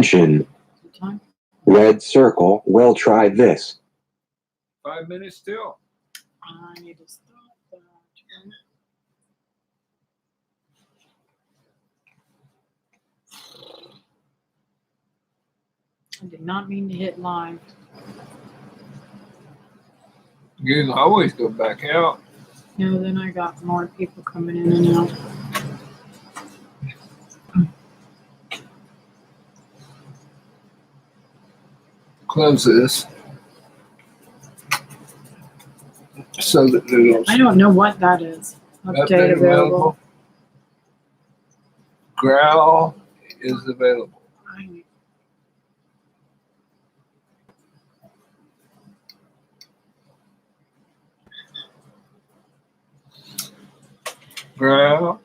Attention. Time? Red circle will try this. 5 minutes still. I need to stop that. I did not mean to hit live. You can always go back out. No, then I got more people coming in and out. Close this. So that it'll I don't know what that is. Update available. Growl is available. Growl.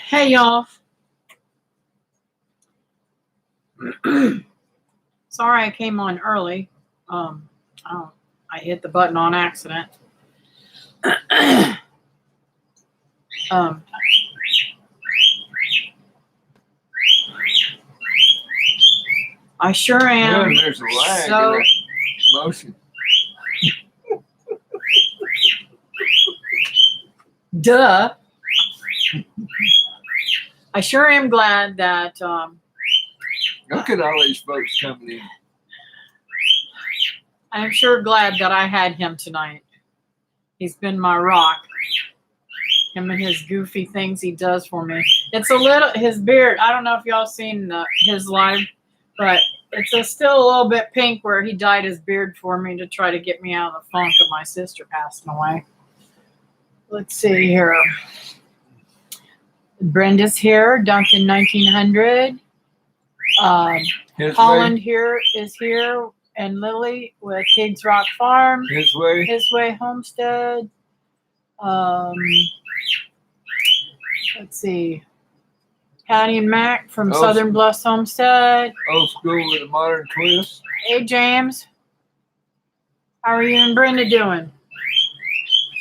Hey, y'all. Sorry I came on early. I hit the button on accident. I sure am. Yeah, there's a lag in So that motion. duh. I sure am glad that Look at all these folks coming in. I'm sure glad that I had him tonight. He's been my rock. Him and his goofy things he does for me. It's a little, his beard, I don't know if y'all seen his live, but it's still a little bit pink where he dyed his beard for me to try to get me out of the funk of my sister passing away. Let's see here. Brenda's here, Duncan 1900. His Holland way. here is here, and Lily with Higgs Rock Farm. His way. His Way Homestead. Let's see. Patty and Mac from Oh, Southern Bluffs Homestead. Old school with a modern twist. Hey, James. How are you and Brenda doing?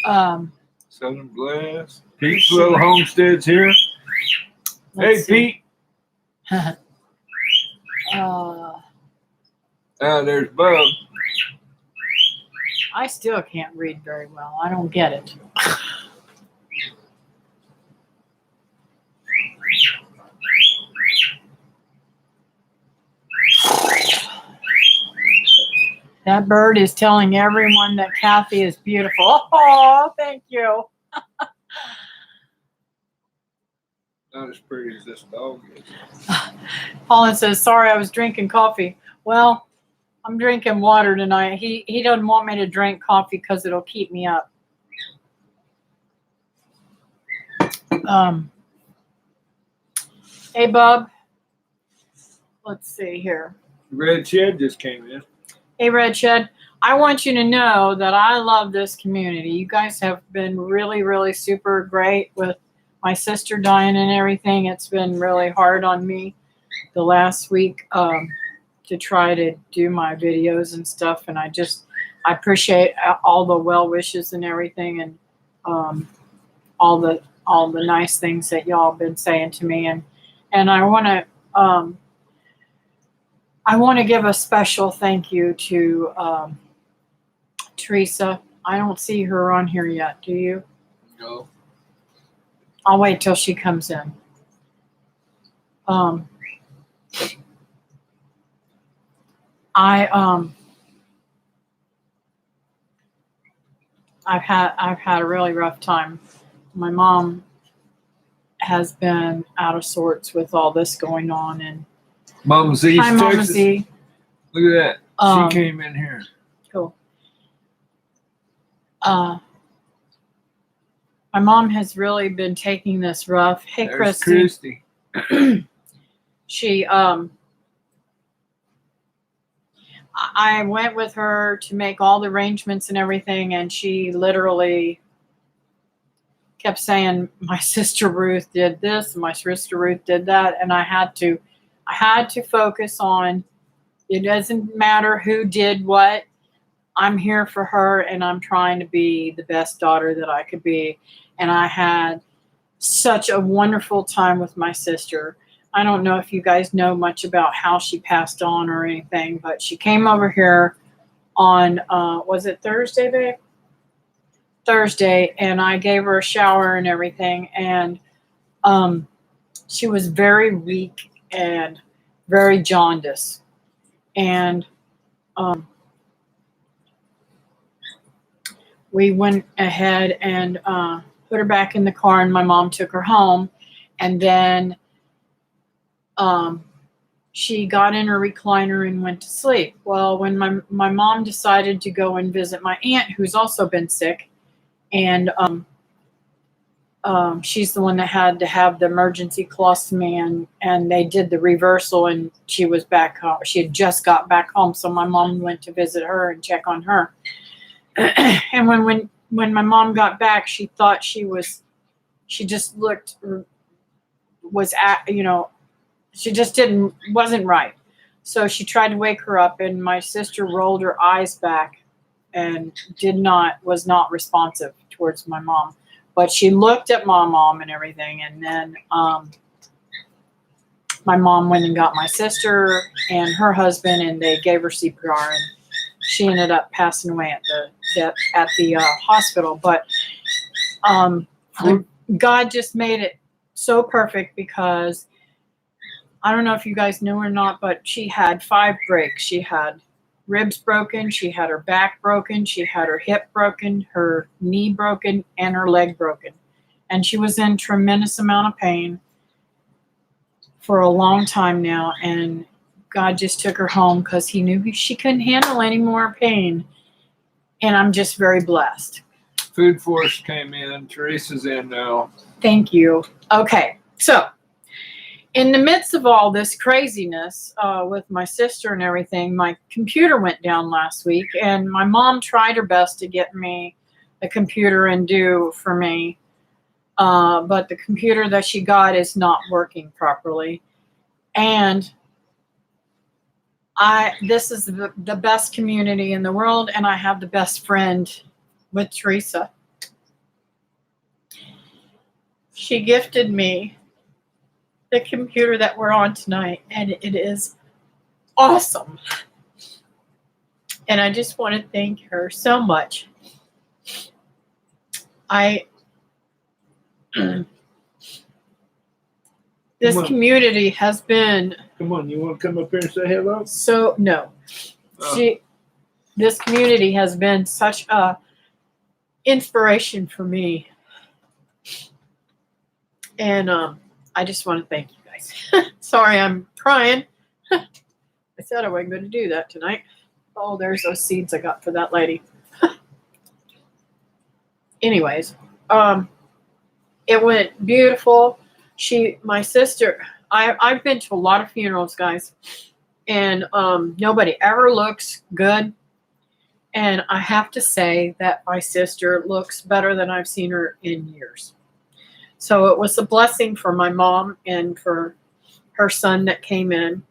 Southern Blast. Pete's Little Homestead's here. Hey, let's see. Pete. There's Bub. I still can't read very well. I don't get it. That bird is telling everyone that Kathy is beautiful. Oh, thank you. Not as pretty as this dog is. Colin says, sorry, I was drinking coffee. Well, I'm drinking water tonight. He doesn't want me to drink coffee because it'll keep me up. Hey, Bub. Let's see here. Red Shed just came in. Hey, Red Shed. I want you to know that I love this community. You guys have been really, really super great with my sister dying and everything. It's been really hard on me the last week to try to do my videos and stuff. And I appreciate all the well wishes and everything, and all the nice things that y'all been saying to me. And I want to give a special thank you to Teresa. I don't see her on here yet. Do you? No. I'll wait till she comes in. I've had a really rough time. My mom has been out of sorts with all this going on, and Mama Z's hi, Mama Texas. Z. Look at that. Um, She came in here. Cool. My mom has really been taking this rough. Hey, There's Christy. Christy. She I went with her to make all the arrangements and everything, and she literally kept saying, my sister Ruth did this, and my sister Ruth did that, and I had to focus on, it doesn't matter who did what. I'm here for her, and I'm trying to be the best daughter that I could be. And I had such a wonderful time with my sister. I don't know if you guys know much about how she passed on or anything, but she came over here on, was it Thursday, babe? Thursday, and I gave her a shower and everything, and she was very weak and very jaundiced. And we went ahead and put her back in the car, and my mom took her home. And then she got in her recliner and went to sleep. Well, when my mom decided to go and visit my aunt, who's also been sick, and she's the one that had to have the emergency colostomy, and they did the reversal, and she was back home. She had just got back home, so my mom went to visit her and check on her. And when my mom got back, she thought she just looked, was at, she just wasn't right. So she tried to wake her up, and my sister rolled her eyes back and was not responsive towards my mom. But she looked at my mom and everything, and then my mom went and got my sister and her husband, and they gave her CPR, and she ended up passing away at the hospital. But God just made it so perfect, because I don't know if you guys knew or not, but she had 5 breaks. She had ribs broken, she had her back broken, she had her hip broken, her knee broken, and her leg broken. And she was in tremendous amount of pain for a long time now, and God just took her home because he knew she couldn't handle any more pain. And I'm just very blessed. Food Force came in. Teresa's in now. Thank you. Okay, so in the midst of all this craziness with my sister and everything, my computer went down last week, and my mom tried her best to get me a computer and do for me, but the computer that she got is not working properly. And this is the best community in the world, and I have the best friend with Teresa. She gifted me the computer that we're on tonight, and it is awesome. And I just want to thank her so much. This community has been. Come on, you want to come up here and say hello? So no, this community has been such a inspiration for me, and I just want to thank you guys. Sorry, I'm crying. I said I wasn't going to do that tonight. Oh, there's those seeds I got for that lady. Anyways, it went beautiful. My sister, I've been to a lot of funerals, guys, and nobody ever looks good. And I have to say that my sister looks better than I've seen her in years. So it was a blessing for my mom and for her son that came in.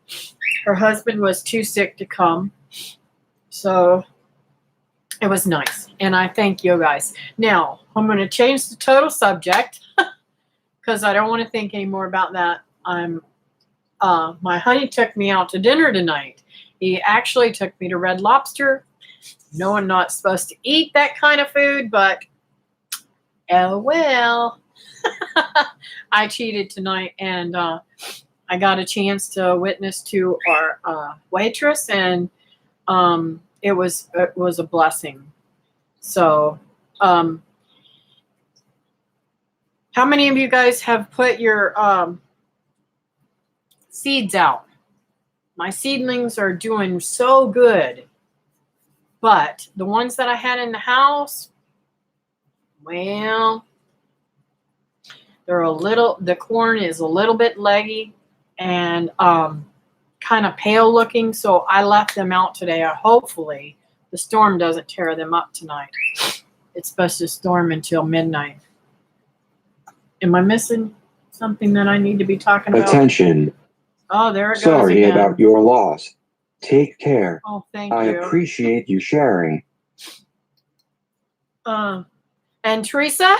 Her husband was too sick to come. So it was nice. And I thank you guys. Now, I'm going to change the total subject because I don't want to think anymore about that. My honey took me out to dinner tonight. He actually took me to Red Lobster. No, I'm not supposed to eat that kind of food, but oh well. I cheated tonight, and I got a chance to witness to our waitress, and it was a blessing. So, how many of you guys have put your seeds out? My seedlings are doing so good, but the ones that I had in the house, well, the corn is a little bit leggy and kind of pale looking, so I left them out today. Hopefully the storm doesn't tear them up tonight. It's supposed to storm until midnight. Am I missing something that I need to be talking about? Attention. Oh, there it goes Sorry again. about your loss. Take care. Oh, thank I you. appreciate you sharing. And Teresa,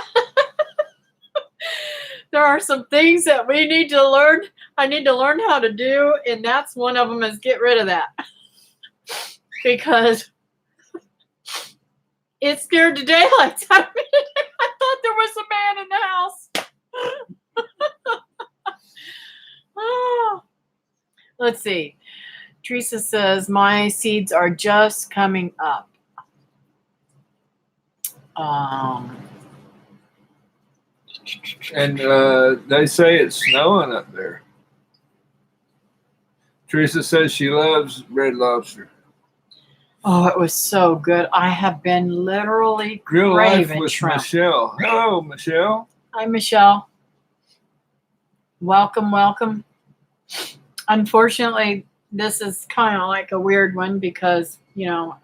there are some things that we need to learn I need to learn how to do, and that's one of them is get rid of that. Because it scared the daylights out of me. I thought there was a man in the house. Oh. Let's see. Teresa says, my seeds are just coming up. And they say it's snowing up there. Teresa says she loves Red Lobster. Oh, it was so good. I have been literally Real Life craving with shrimp. Michelle. Hello, Michelle. Hi, Michelle. Welcome, welcome. Unfortunately, this is kind of like a weird one because, you know,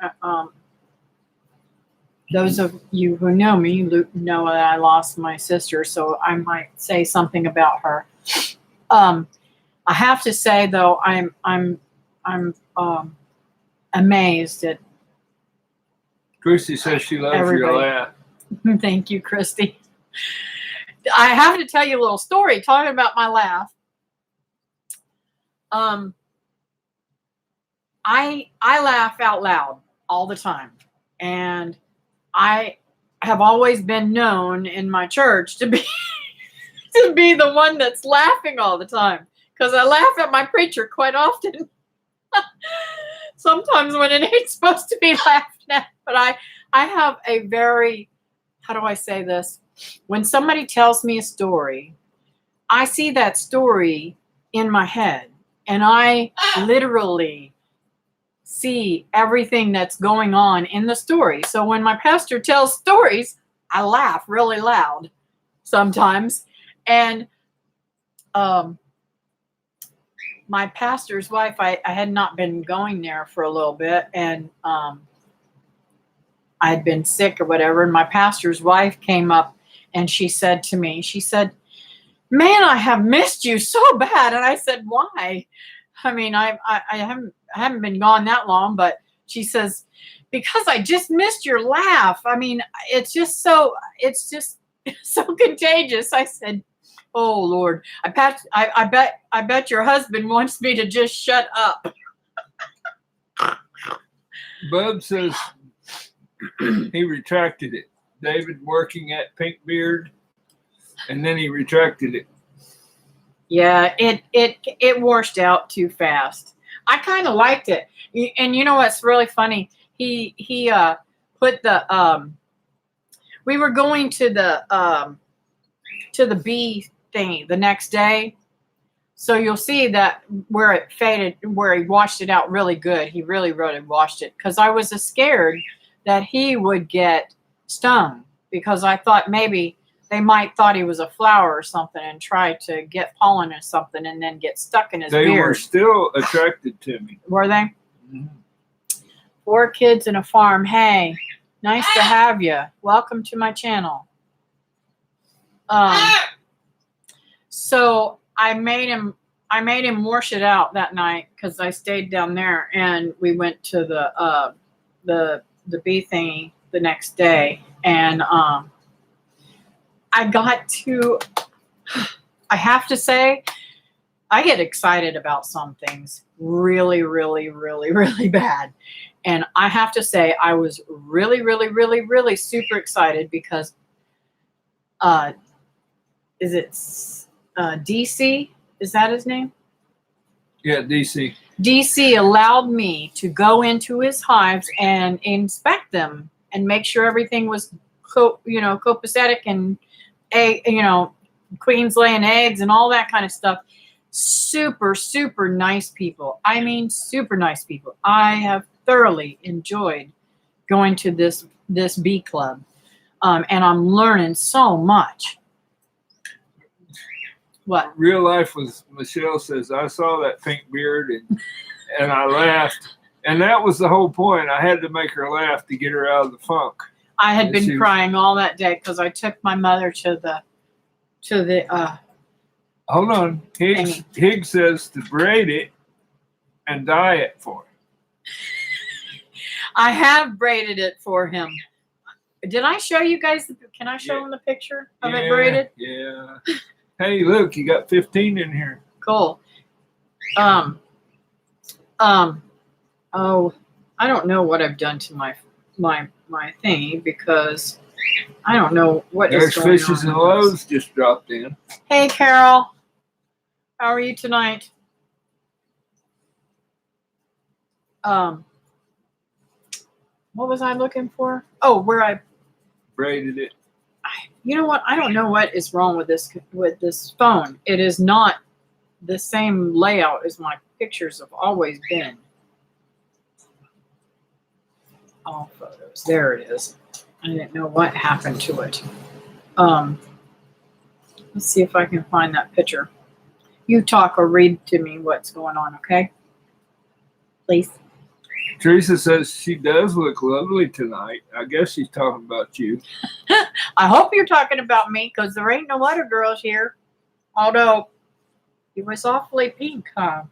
those of you who know me know that I lost my sister, so I might say something about her. I have to say though, I'm amazed at Christy says she loves your everybody. laugh. Thank you, Christy. I have to tell you a little story talking about my laugh. I laugh out loud all the time, and I have always been known in my church to be the one that's laughing all the time because I laugh at my preacher quite often. Sometimes when it ain't supposed to be laughed at, but I have a very, how do I say this? When somebody tells me a story, I see that story in my head, and I literally see everything that's going on in the story. So when my pastor tells stories, I laugh really loud sometimes. And my pastor's wife, I had not been going there for a little bit, and I'd been sick or whatever, and my pastor's wife came up and she said to me, she said, man, I have missed you so bad. And I said, why? I mean, I haven't been gone that long, but she says, because I just missed your laugh. I mean, it's just so contagious. I said, oh Lord, I bet your husband wants me to just shut up. Bub says he retracted it. David working at Pink Beard, and then he retracted it. Yeah, it washed out too fast. I kind of liked it. And you know what's really funny? He put the we were going to the bee thingy the next day. So you'll see that where it faded, where he washed it out really good. He really washed it, because I was scared that he would get stung, because I thought maybe they might thought he was a flower or something and try to get pollen or something and then get stuck in his They beard. were still attracted to me. Were they? Mm-hmm. 4 kids and a farm. Hey, nice to have you. Welcome to my channel. So I made him wash it out that night, because I stayed down there, and we went to the bee thingy the next day, and I have to say, I get excited about some things really, really, really, really bad. And I have to say, I was really, really, really, really super excited because, is it DC? Is that his name? Yeah, DC. DC allowed me to go into his hives and inspect them and make sure everything was, copacetic and, queens laying eggs and all that kind of stuff. Super, super nice people. I mean, super nice people. I have thoroughly enjoyed going to this bee club, and I'm learning so much. What? Real Life with Michelle says, I saw that Pink Beard and I laughed. And that was the whole point. I had to make her laugh to get her out of the funk. I had been crying all that day because I took my mother to the hold on. Higgs says to braid it and dye it for him. I have braided it for him. Did I show you guys? Can I show him the picture of it braided? Yeah. Hey, look, you got 15 in here. Cool. Oh, I don't know what I've done to my thingy because I don't know what is There's going Fishes on and with this. Loaves just dropped in. Hey, Carol. How are you tonight? What was I looking for? Oh, where I Braided it. you know what? I don't know what is wrong with this phone. It is not the same layout as my pictures have always been. All photos. There it is. I didn't know what happened to it. Let's see if I can find that picture. You talk or read to me what's going on, okay? Please. Teresa says she does look lovely tonight. I guess she's talking about you. I hope you're talking about me because there ain't no other girls here. Although it was awfully pink, huh?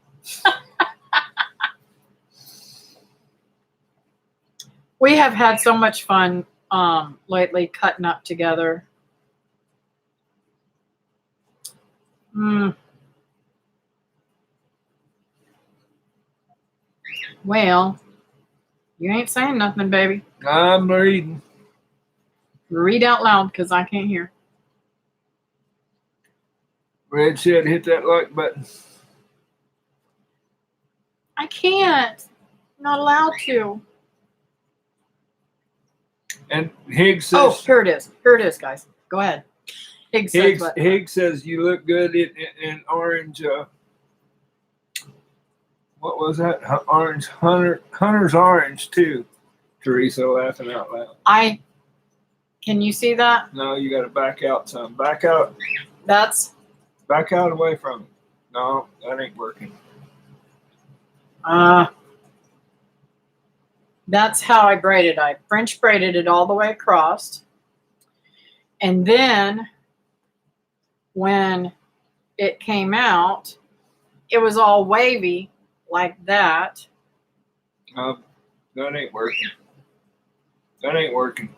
We have had so much fun lately cutting up together. Well, you ain't saying nothing, baby. I'm reading. Read out loud because I can't hear. Red said hit that like button. I can't. I'm not allowed to. And Higgs Oh, says here it is. Here it is, guys. Go ahead. Higgs says what? Higgs says you look good in orange. What was that? Orange Hunter's orange too. Teresa laughing out loud. Can you see that? No, you got to back out some. Back out away from it. No, that ain't working. That's how I braided. I French braided it all the way across. And then when it came out, it was all wavy like that. That ain't working. That ain't working.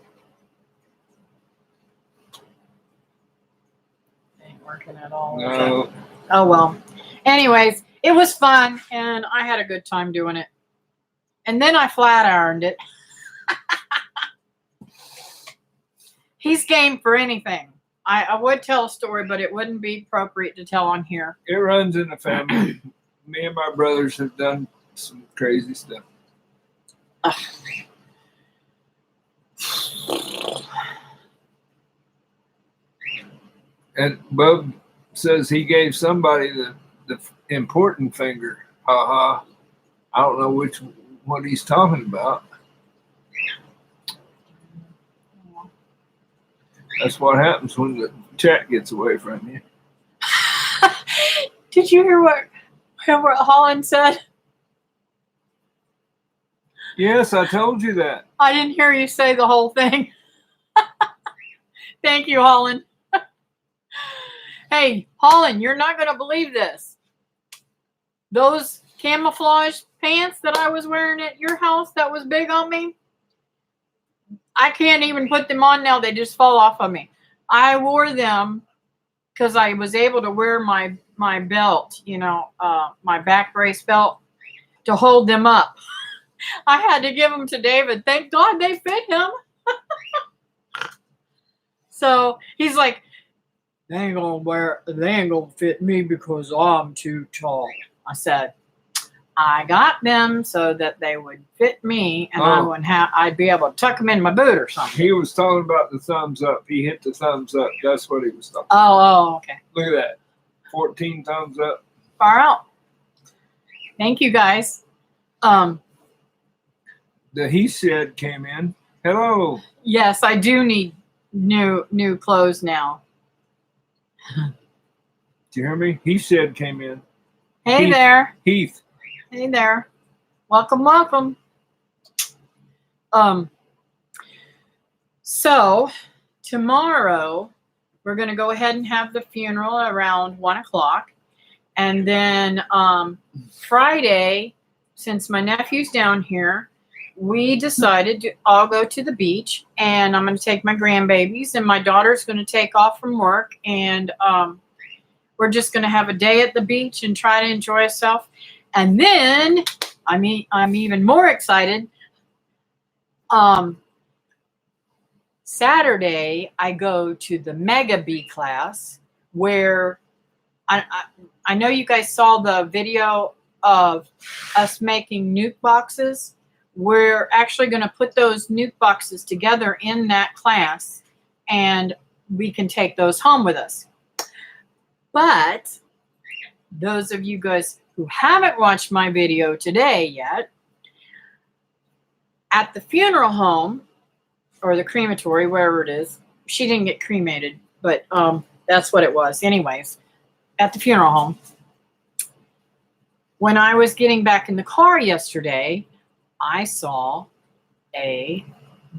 Ain't working at all. No. Oh, well. Anyways, it was fun, and I had a good time doing it. And then I flat ironed it. He's game for anything. I would tell a story, but it wouldn't be appropriate to tell on here. It runs in the family. Me and my brothers have done some crazy stuff. And Bub says he gave somebody the important finger. Ha ha. I don't know what he's talking about. That's what happens when the chat gets away from you. Did you hear what Holland said? Yes, I told you that. I didn't hear you say the whole thing. Thank you, Holland. Hey, Holland, you're not going to believe this. Those camouflage pants that I was wearing at your house that was big on me, I can't even put them on now. They just fall off of me. I wore them because I was able to wear my belt, my back brace belt, to hold them up. I had to give them to David. Thank God they fit him. So he's like, they ain't gonna fit me because I'm too tall. I said, I got them so that they would fit me, and I'd be able to tuck them in my boot or something. He was talking about the thumbs up. He hit the thumbs up. That's what he was talking about. Oh, okay. Look at that. 14 thumbs up. Far out. Thank you, guys. The he said came in. Hello. Yes, I do need new clothes now. Do you hear me? He said came in. Hey Heath. there. Heath. Hey there. Welcome. So tomorrow we're going to go ahead and have the funeral around 1:00. And then Friday, since my nephew's down here, we decided to all go to the beach, and I'm going to take my grandbabies, and my daughter's going to take off from work, and we're just going to have a day at the beach and try to enjoy ourselves. And then, I'm even more excited. Saturday, I go to the Mega Bee class where I know you guys saw the video of us making nuke boxes. We're actually going to put those nuke boxes together in that class, and we can take those home with us. But those of you guys who haven't watched my video today yet, at the funeral home, or the crematory, wherever it is, she didn't get cremated, but that's what it was. Anyways, at the funeral home, when I was getting back in the car yesterday, I saw a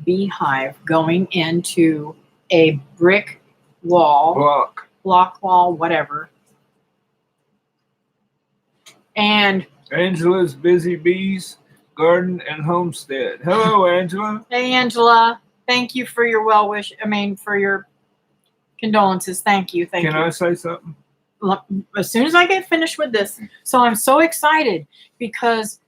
beehive going into a brick wall, block wall, whatever. And Angela's Busy Bees Garden and Homestead. Hello, Angela. Hey, Angela. Thank you for your for your condolences. Thank you. Thank you. Can I say something? As soon as I get finished with this. So I'm so excited because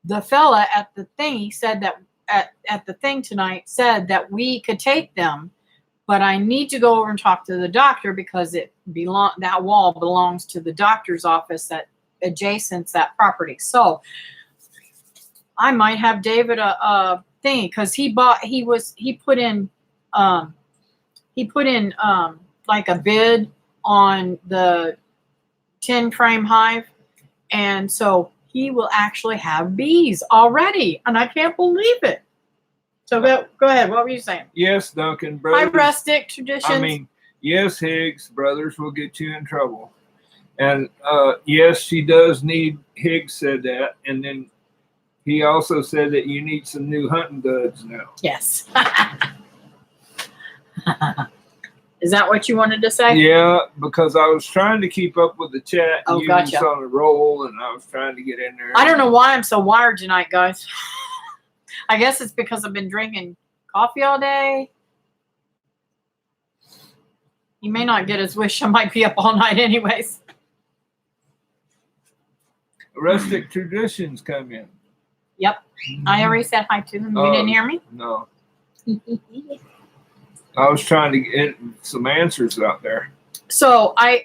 the fella at the thing, he said that at the thing tonight said that we could take them, but I need to go over and talk to the doctor because that wall belongs to the doctor's office that adjacent that property. So I might have David a thing because he put in like a bid on the 10 frame hive, and so he will actually have bees already, and I can't believe it. So go ahead. What were you saying? Yes, Duncan, brothers. Hi, Rustic Traditions. Yes, Higgs, brothers will get you in trouble. And yes, she does need, Higgs said that, and then he also said that you need some new hunting goods now. Yes. Is that what you wanted to say? Yeah, because I was trying to keep up with the chat. Oh, you gotcha. was on a roll, and I was trying to get in there. I don't know why I'm so wired tonight, guys. I guess it's because I've been drinking coffee all day. He may not get his wish. I might be up all night anyways. Rustic Traditions come in. Yep. I already said hi to them. You didn't hear me? No. I was trying to get some answers out there. So I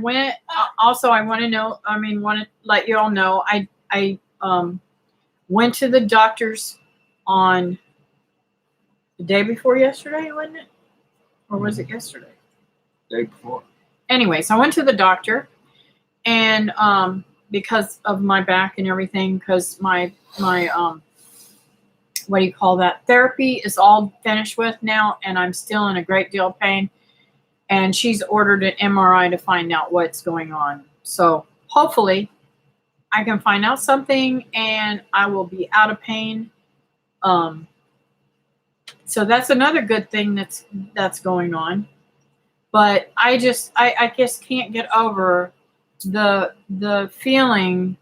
went. Also, I want to let you all know. I went to the doctor's on the day before yesterday, wasn't it? Or was it yesterday? Day before. Anyways, I went to the doctor, and because of my back and everything, because my what do you call that? Therapy is all finished with now, and I'm still in a great deal of pain. And she's ordered an MRI to find out what's going on. So hopefully I can find out something and I will be out of pain. So that's another good thing that's going on. But I just can't get over the feeling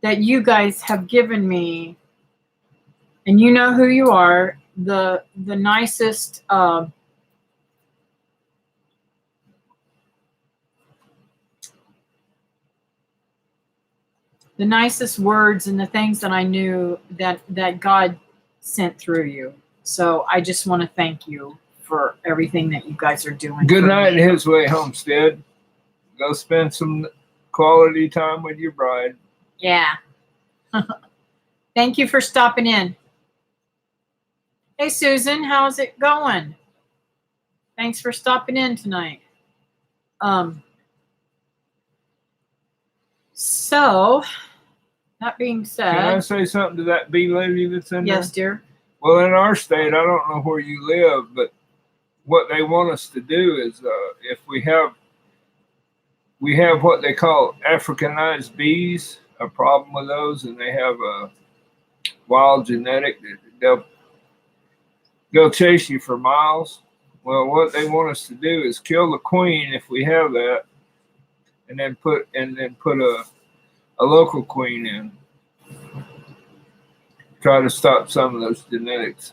that you guys have given me. And you know who you are, the nicest the nicest words and the things that I knew that God sent through you. So I just want to thank you for everything that you guys are doing. Good night, His Way Homestead. Go spend some quality time with your bride. Yeah. Thank you for stopping in. Hey, Susan, how's it going? Thanks for stopping in tonight. So, that being said... Can I say something to that bee lady that's in there? Yes, dear. Well, in our state, I don't know where you live, but what they want us to do is if we have what they call Africanized bees, a problem with those, and they have a wild genetic, they'll chase you for miles. Well, what they want us to do is kill the queen if we have that, and then put a local queen in. Try to stop some of those genetics.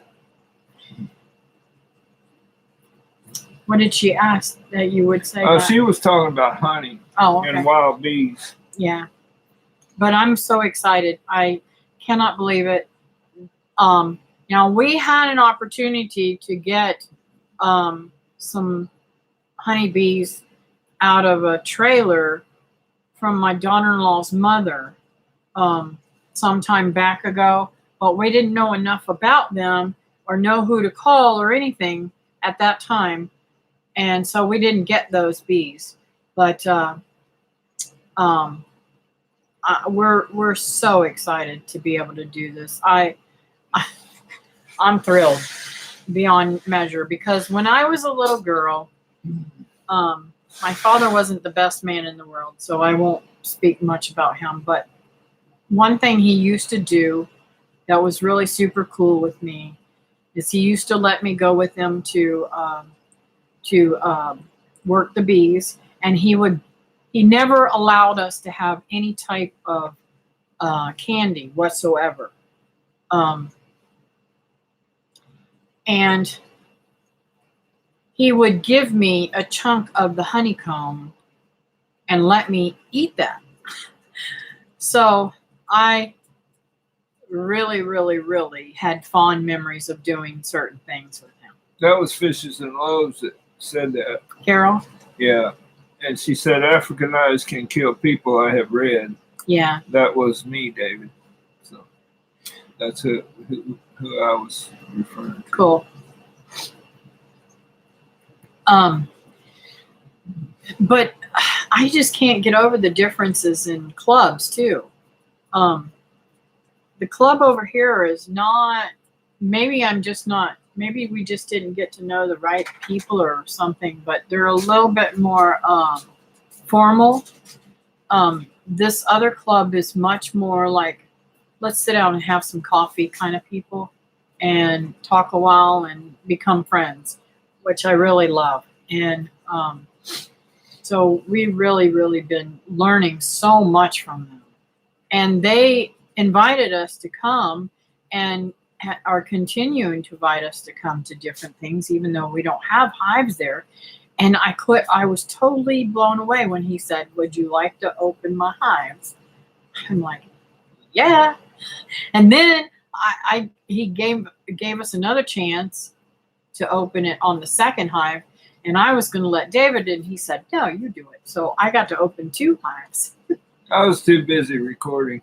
What did she ask that you would say? Oh, that? she was talking about honey Oh, okay. and wild bees. Yeah. But I'm so excited. I cannot believe it. Now we had an opportunity to get some honeybees out of a trailer from my daughter-in-law's mother some time back ago, but we didn't know enough about them or know who to call or anything at that time, and so we didn't get those bees. But we're so excited to be able to do this. I'm thrilled beyond measure, because when I was a little girl, my father wasn't the best man in the world, so I won't speak much about him. But one thing he used to do that was really super cool with me is he used to let me go with him to work the bees, and he never allowed us to have any type of candy whatsoever. And he would give me a chunk of the honeycomb and let me eat that. So I really, really, really had fond memories of doing certain things with him. That was Fishes and Loaves that said that. Carol? Yeah. And she said, African eyes can kill people, I have read. Yeah. That was me, David. So that's who I was referring to. Cool. But I just can't get over the differences in clubs too. The club over here is not, maybe we just didn't get to know the right people or something, but they're a little bit more formal. This other club is much more like, let's sit down and have some coffee kind of people and talk a while and become friends, which I really love. And so we really, really been learning so much from them. And they invited us to come and are continuing to invite us to come to different things, even though we don't have hives there. And I was totally blown away when he said, would you like to open my hives? I'm like, yeah. And then he gave us another chance to open it on the second hive. And I was going to let David, and he said, no, you do it. So I got to open 2 hives. I was too busy recording.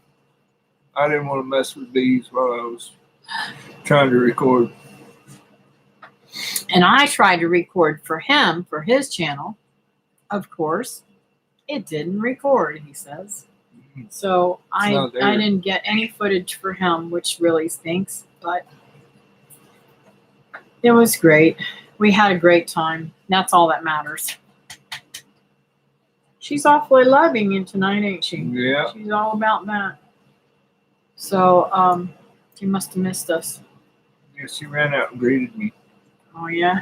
I didn't want to mess with bees while I was trying to record. And I tried to record for him, for his channel. Of course, it didn't record, he says. So I didn't get any footage for him, which really stinks. But it was great. We had a great time. That's all that matters. She's awfully loving you tonight, ain't she? Yeah. She's all about that. So, she must have missed us. Yeah, she ran out and greeted me. Oh, yeah?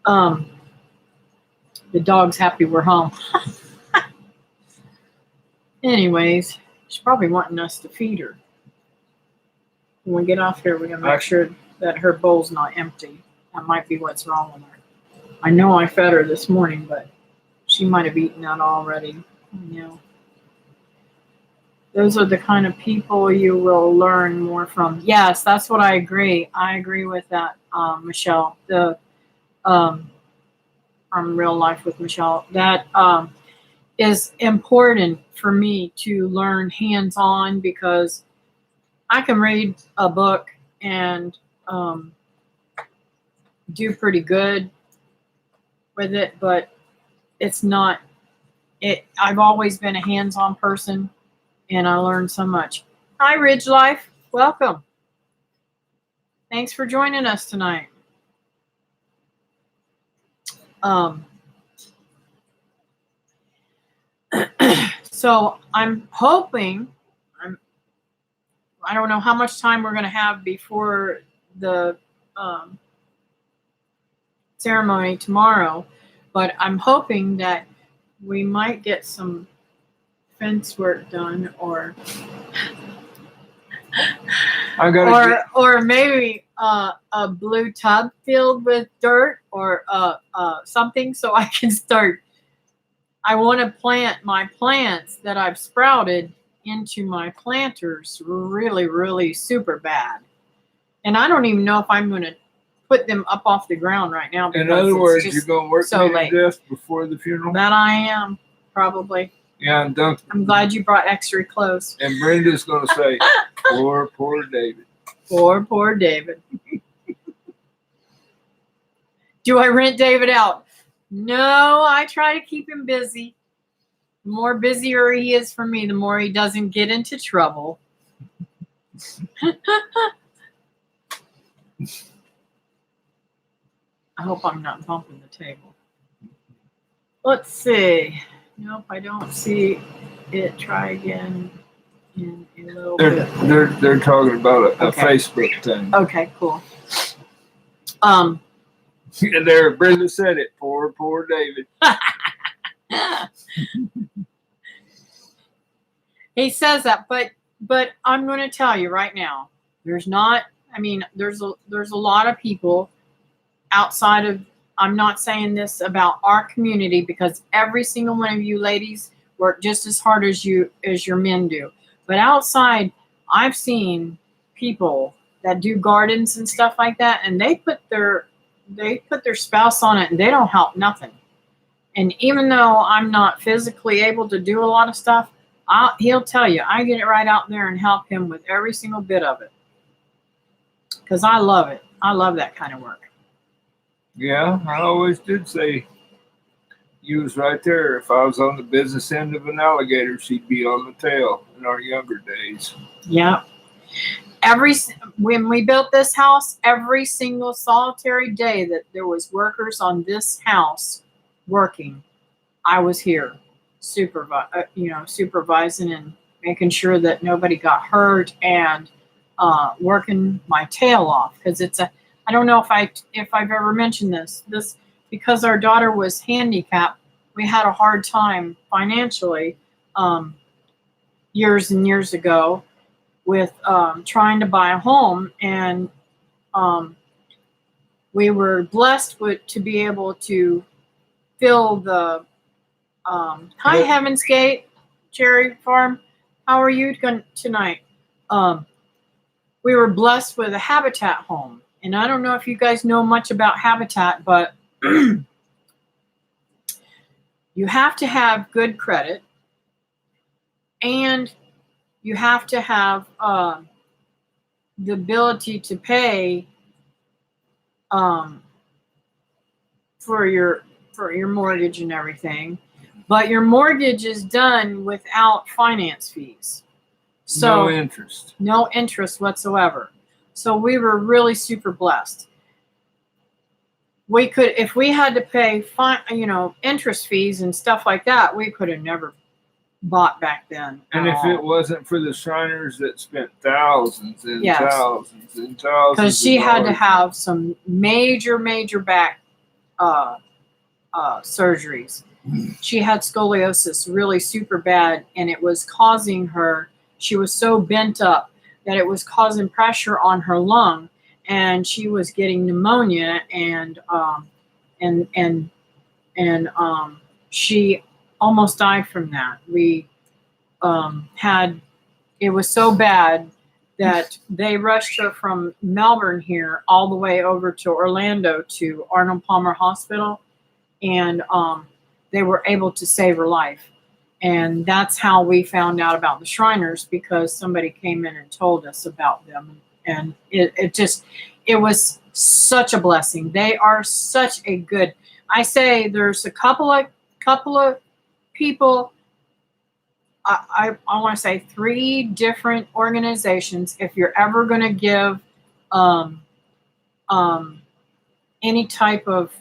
Mm-hmm. The dog's happy we're home. Anyways, she's probably wanting us to feed her. When we get off here, we're going to make sure that her bowl's not empty. That might be what's wrong with her. I know I fed her this morning, but she might have eaten that already. You know. Those are the kind of people you will learn more from. Yes, that's what I agree. I agree with that, Michelle. The from Real Life with Michelle. That is important for me to learn hands-on, because I can read a book and do pretty good with it, but it's not it. I've always been a hands-on person, and I learned so much. Hi, Ridge Life. Welcome. Thanks for joining us tonight. So I'm hoping, I don't know how much time we're going to have before the ceremony tomorrow, but I'm hoping that we might get some fence work done, or I gotta or maybe a blue tub filled with dirt or something so I can start. I want to plant my plants that I've sprouted into my planters really, really super bad. And I don't even know if I'm going to put them up off the ground right now. In because other it's words, just you're going to work so me late. to death before the funeral? That I am, probably. Yeah, and Duncan. I'm glad you brought extra clothes. And Brenda's going to say, poor David. Poor David. Do I rent David out? No, I try to keep him busy. The more busier he is for me, the more he doesn't get into trouble. I hope I'm not bumping the table. Let's see. Nope, I don't see it. Try again in a little bit. They're talking about a Okay. Facebook thing. Okay, cool. And there, Brenda said it. Poor David. He says that, but I'm going to tell you right now, there's not. I mean, there's a lot of people outside of. I'm not saying this about our community because every single one of you ladies work just as hard as your men do. But outside, I've seen people that do gardens and stuff like that, and they put their spouse on it, and they don't help nothing. And even though I'm not physically able to do a lot of stuff, he'll tell you, I get it right out there and help him with every single bit of it. Because I love it. I love that kind of work. Yeah, I always did say you was right there. If I was on the business end of an alligator, she'd be on the tail in our younger days. Yeah. When we built this house, every single solitary day that there was workers on this house working, I was here, supervising and making sure that nobody got hurt and working my tail off. Because I don't know if I've ever mentioned this because our daughter was handicapped. We had a hard time financially years and years ago with trying to buy a home, and we were blessed to be able to fill the hi Heaven's Gate Cherry Farm. How are you tonight? We were blessed with a Habitat home, and I don't know if you guys know much about Habitat, but you have to have good credit, and you have to have the ability to pay for your mortgage and everything. But your mortgage is done without finance fees. So no interest whatsoever. So we were really super blessed. We could, if we had to pay interest fees and stuff like that, we could have never bought back then. And if it wasn't for the Shriners that spent thousands and Yes. thousands and thousands, because she had to have some major back surgeries. She had scoliosis really super bad, and it was causing her. She was so bent up that it was causing pressure on her lung, and she was getting pneumonia, and she almost died from that. We it was so bad that they rushed her from Melbourne here all the way over to Orlando to Arnold Palmer Hospital, and they were able to save her life. And that's how we found out about the Shriners, because somebody came in and told us about them. And it was such a blessing. They are such a good, I say there's a couple of people, I want to say 3 different organizations. If you're ever going to give any type of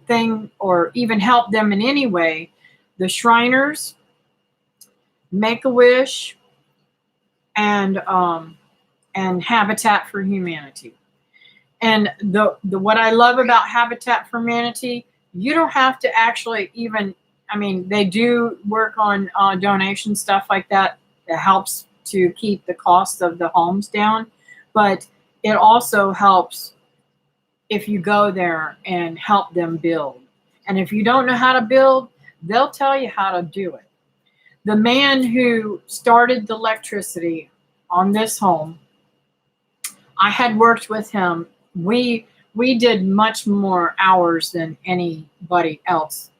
thing or even help them in any way, the Shriners, Make-A-Wish, and Habitat for Humanity. And the what I love about Habitat for Humanity, you don't have to actually even, I mean, they do work on donation stuff like that helps to keep the cost of the homes down, but it also helps if you go there and help them build. And if you don't know how to build, they'll tell you how to do it. The man who started the electricity on this home, I had worked with him. We did much more hours than anybody else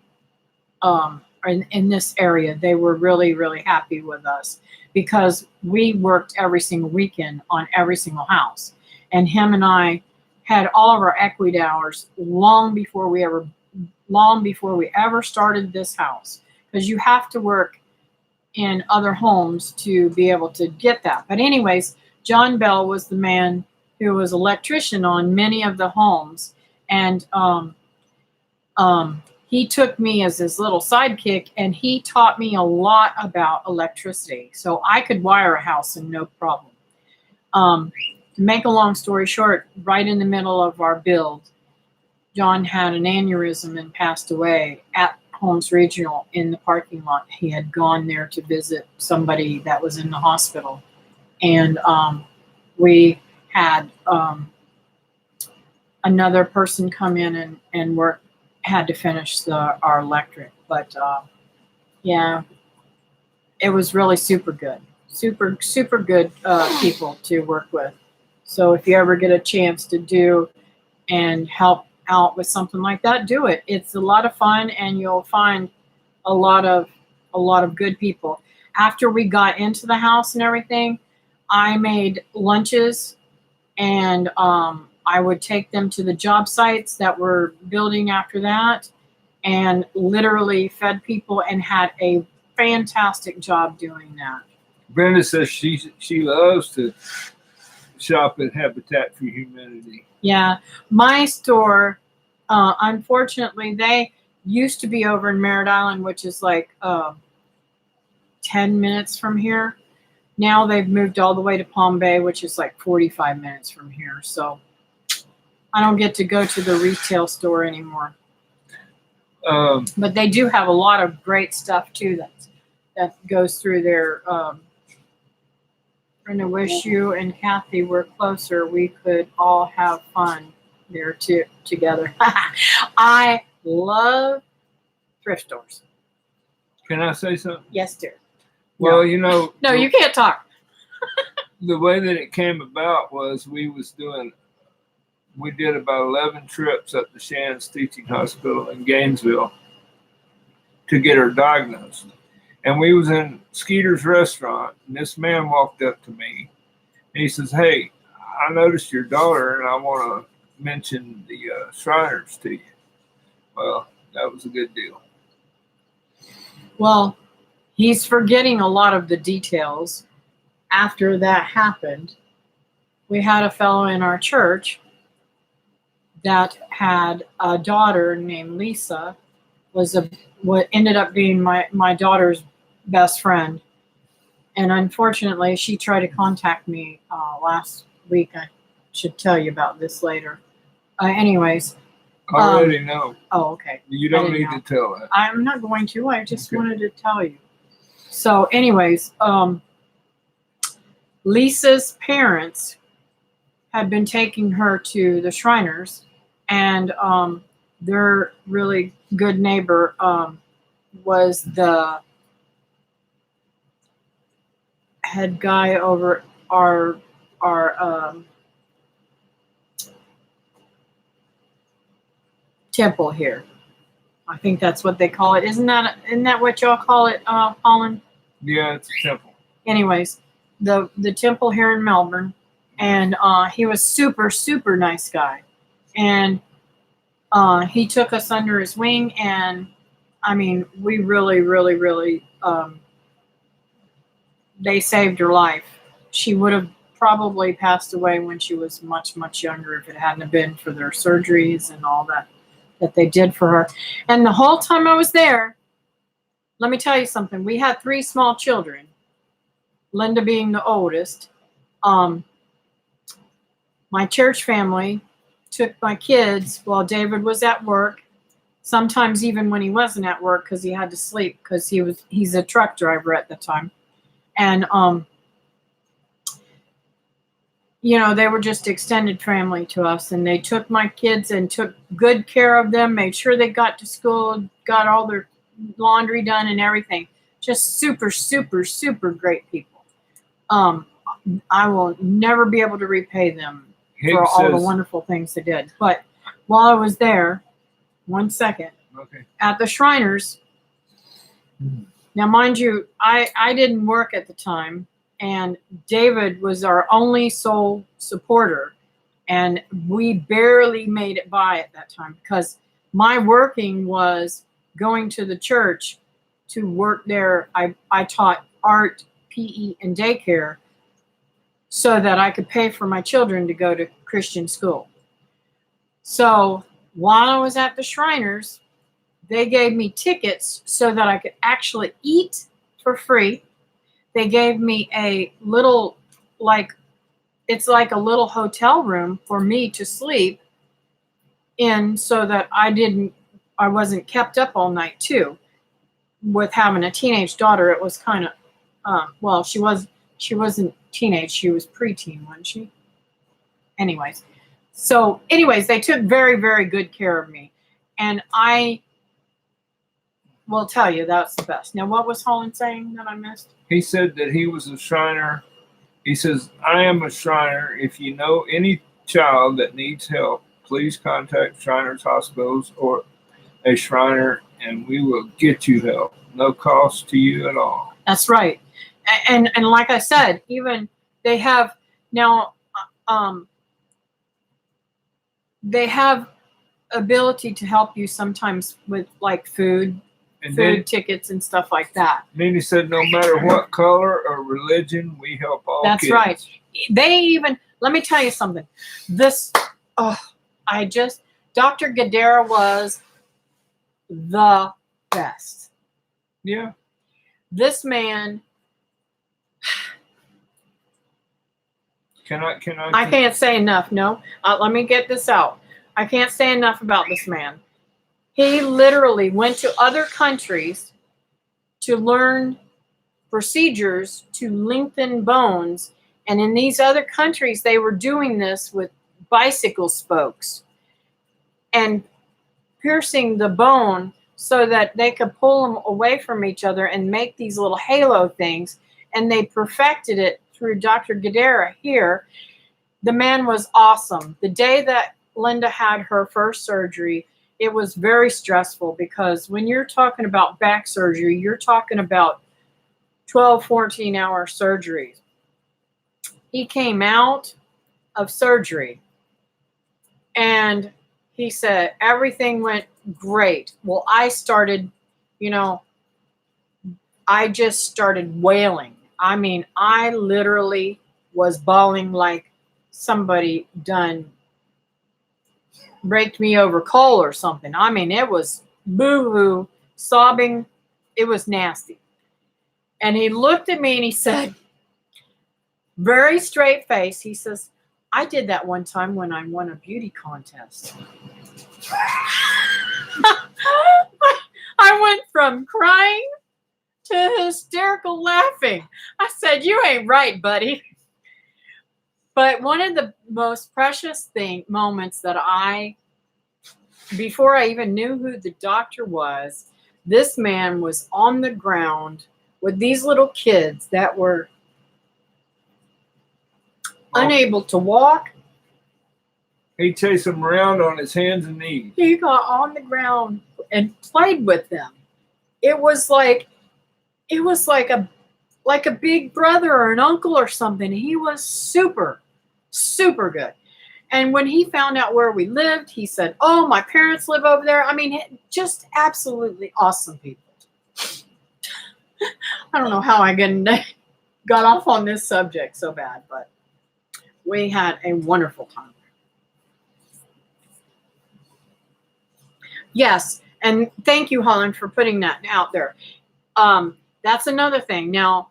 in this area. They were really, really happy with us because we worked every single weekend on every single house. And him and I had all of our equity hours long before we ever started this house, because you have to work in other homes to be able to get that. But anyways, John Bell was the man who was electrician on many of the homes, and he took me as his little sidekick, and he taught me a lot about electricity, so I could wire a house and no problem. To make a long story short, right in the middle of our build, John had an aneurysm and passed away at Holmes Regional in the parking lot. He had gone there to visit somebody that was in the hospital, and we had another person come in and work, had to finish our electric. But yeah, it was really super good, super good people to work with. So if you ever get a chance to do and help out with something like that, do it. It's a lot of fun, and you'll find a lot of good people. After we got into the house and everything, I made lunches, and I would take them to the job sites that were building after that, and literally fed people and had a fantastic job doing that. Brenda says she loves to shop at Habitat for Humanity. Yeah, my store, unfortunately, they used to be over in Merritt Island, which is like 10 minutes from here. Now they've moved all the way to Palm Bay, which is like 45 minutes from here. So I don't get to go to the retail store anymore. But they do have a lot of great stuff too that goes through their. And I wish you and Kathy were closer. We could all have fun there together. I love thrift stores. Can I say something? Yes, dear. Well, you know. No, you can't talk. The way that it came about was we did about 11 trips up to Shands Teaching Hospital in Gainesville to get her diagnosed. And we was in Skeeter's restaurant, and this man walked up to me, and he says, "Hey, I noticed your daughter, and I want to mention the Shriners to you." Well, that was a good deal. Well, he's forgetting a lot of the details. After that happened, we had a fellow in our church that had a daughter named Lisa, what ended up being my daughter's best friend. And unfortunately, she tried to contact me last week. I should tell you about this later. Anyways. I already know. Oh, okay. You don't need to tell that. I'm not going to. I just wanted to tell you. So anyways, Lisa's parents had been taking her to the Shriners, and their really good neighbor was the head guy over our temple here. I think that's what they call it. Isn't that what y'all call it, Colin? Yeah, it's a temple. Anyways, the temple here in Melbourne, and he was super nice guy, and he took us under his wing, and I mean, we really they saved her life. She would have probably passed away when she was much younger if it hadn't been for their surgeries and all that they did for her. And the whole time I was there, let me tell you something. We had 3 small children, Linda being the oldest. My church family took my kids while David was at work, sometimes even when he wasn't at work because he had to sleep because he's a truck driver at the time. And they were just extended family to us, and they took my kids and took good care of them, made sure they got to school, got all their laundry done and everything. Just super, super, super great people. I will never be able to repay them for Higgs all the says, wonderful things they did. But while I was there, 1 second, okay. at the Shriners, now mind you, I didn't work at the time, and David was our only sole supporter, and we barely made it by at that time because my working was going to the church to work there. I taught art, PE, and daycare so that I could pay for my children to go to Christian school. So while I was at the Shriners, they gave me tickets so that I could actually eat for free. They gave me a little, it's like a little hotel room for me to sleep in so that I wasn't kept up all night too. With having a teenage daughter, it was kind of, she wasn't teenage, she was preteen, wasn't she? Anyways, they took very, very good care of me. And I will tell you, that's the best. Now, what was Holland saying that I missed? He said that he was a Shriner. He says, I am a Shriner. If you know any child that needs help, please contact Shriners Hospitals or a Shriner, and we will get you help. No cost to you at all. That's right. And like I said, even they have now, they have ability to help you sometimes with like food tickets and stuff like that. Then he said, no matter what color or religion, we help all That's kids. right. They even, let me tell you something. Dr. Gadara was the best. Yeah. This man, I can't say enough. No, let me get this out. I can't say enough about this man. He literally went to other countries to learn procedures to lengthen bones. And in these other countries, they were doing this with bicycle spokes and piercing the bone so that they could pull them away from each other and make these little halo things. And they perfected it through Dr. Gadara here. The man was awesome. The day that Linda had her first surgery, it was very stressful because when you're talking about back surgery, you're talking about 12, 14-hour surgeries. He came out of surgery and he said, everything went great. Well, I just started wailing. I mean, I literally was bawling like somebody done raked me over coal or something. I mean, it was boo-hoo, sobbing. It was nasty. And he looked at me and he said, very straight face, he says, I did that one time when I won a beauty contest. I went from crying to hysterical laughing. I said, you ain't right, buddy. But one of the most precious moments that before I even knew who the doctor was, this man was on the ground with these little kids that were unable to walk. He chased them around on his hands and knees. He got on the ground and played with them. It was like a big brother or an uncle or something. He was super, super good. And when he found out where we lived, he said, oh, my parents live over there. I mean, just absolutely awesome people. I don't know how I got off on this subject so bad, but we had a wonderful time. Yes, and thank you, Holland, for putting that out there. That's another thing. Now,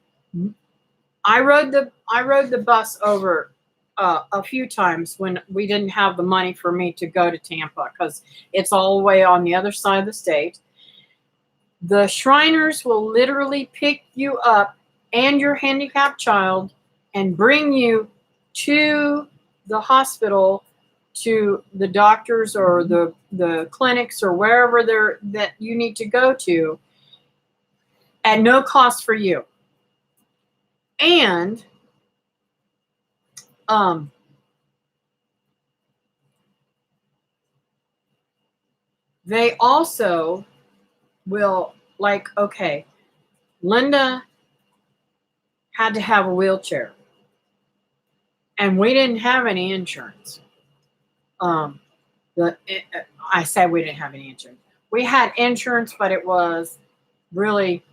I rode the bus over a few times when we didn't have the money for me to go to Tampa because it's all the way on the other side of the state. The Shriners will literally pick you up and your handicapped child and bring you to the hospital, to the doctors or the clinics or wherever that you need to go to at no cost for you. And they also will, like, okay, Linda had to have a wheelchair, and we didn't have any insurance. I said we didn't have any insurance. We had insurance, but it was really,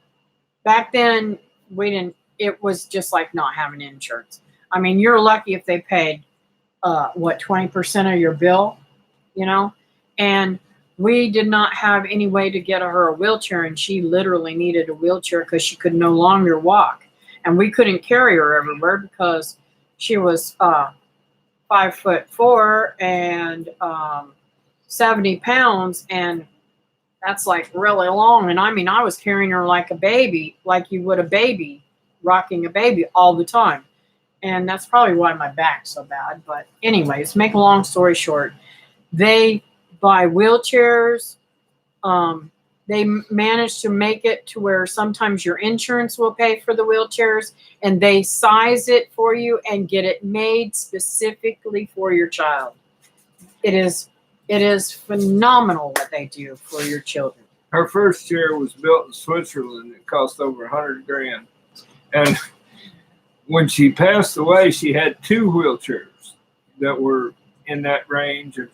back then we didn't. It was just like not having insurance. I mean, you're lucky if they paid 20% of your bill, you know, and we did not have any way to get her a wheelchair, and she literally needed a wheelchair because she could no longer walk, and we couldn't carry her everywhere because she was 5'4" and 70 pounds, and that's like really long. And I mean, I was carrying her like a baby, like you would a baby, rocking a baby all the time. And that's probably why my back's so bad. But anyways, make a long story short, they buy wheelchairs. They manage to make it to where sometimes your insurance will pay for the wheelchairs, and they size it for you and get it made specifically for your child. It is phenomenal what they do for your children. Her first chair was built in Switzerland. It cost over $100,000. And when she passed away, she had 2 wheelchairs that were in that range of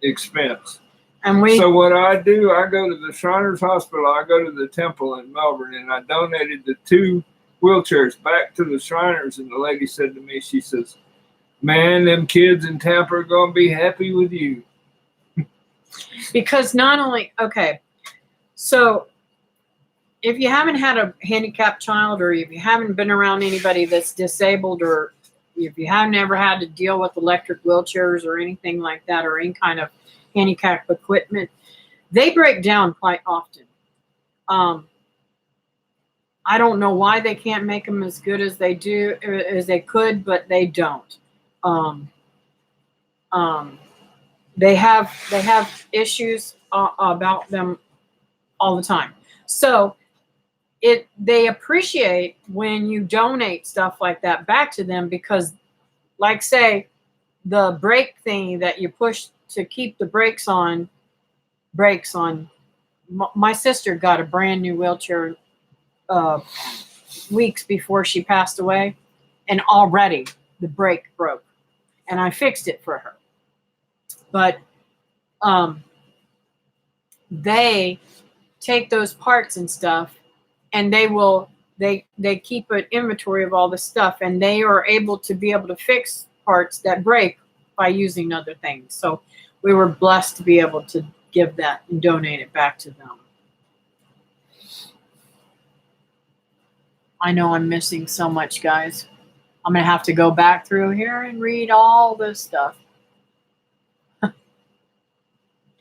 expense. And So what I do, I go to the Shriners Hospital, I go to the Temple in Melbourne, and I donated the 2 wheelchairs back to the Shriners. And the lady said to me, she says, "Man, them kids in Tampa are going to be happy with you." because not only, okay, so if you haven't had a handicapped child, or if you haven't been around anybody that's disabled, or if you haven't ever had to deal with electric wheelchairs or anything like that, or any kind of handicap equipment, they break down quite often. I don't know why they can't make them as good as they could, but they don't. They have issues about them all the time. So they appreciate when you donate stuff like that back to them, because, like, say, the brake thingy that you push to keep the brakes on. My sister got a brand new wheelchair weeks before she passed away, and already the brake broke, and I fixed it for her. But they take those parts and stuff, and they keep an inventory of all the stuff, and they are able to fix parts that break by using other things. So we were blessed to be able to give that and donate it back to them. I know I'm missing so much, guys. I'm going to have to go back through here and read all this stuff.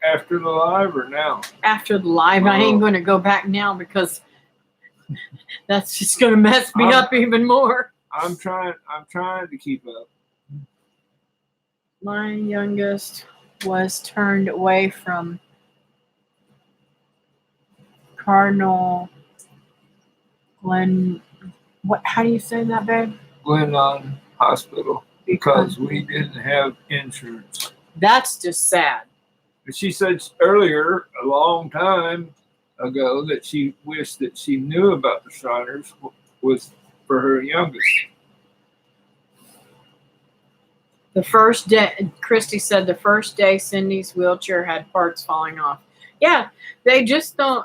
After the live or now? After the live, I ain't going to go back now because that's just going to mess me up even more. I'm trying to keep up. My youngest was turned away from Cardinal Glen. How do you say that, babe? Glennon Hospital, because we didn't have insurance. That's just sad. She said earlier, a long time ago, that she wished that she knew about the Shriners was for her youngest. The first day, Christy said, the first day Cindy's wheelchair had parts falling off. Yeah, they just don't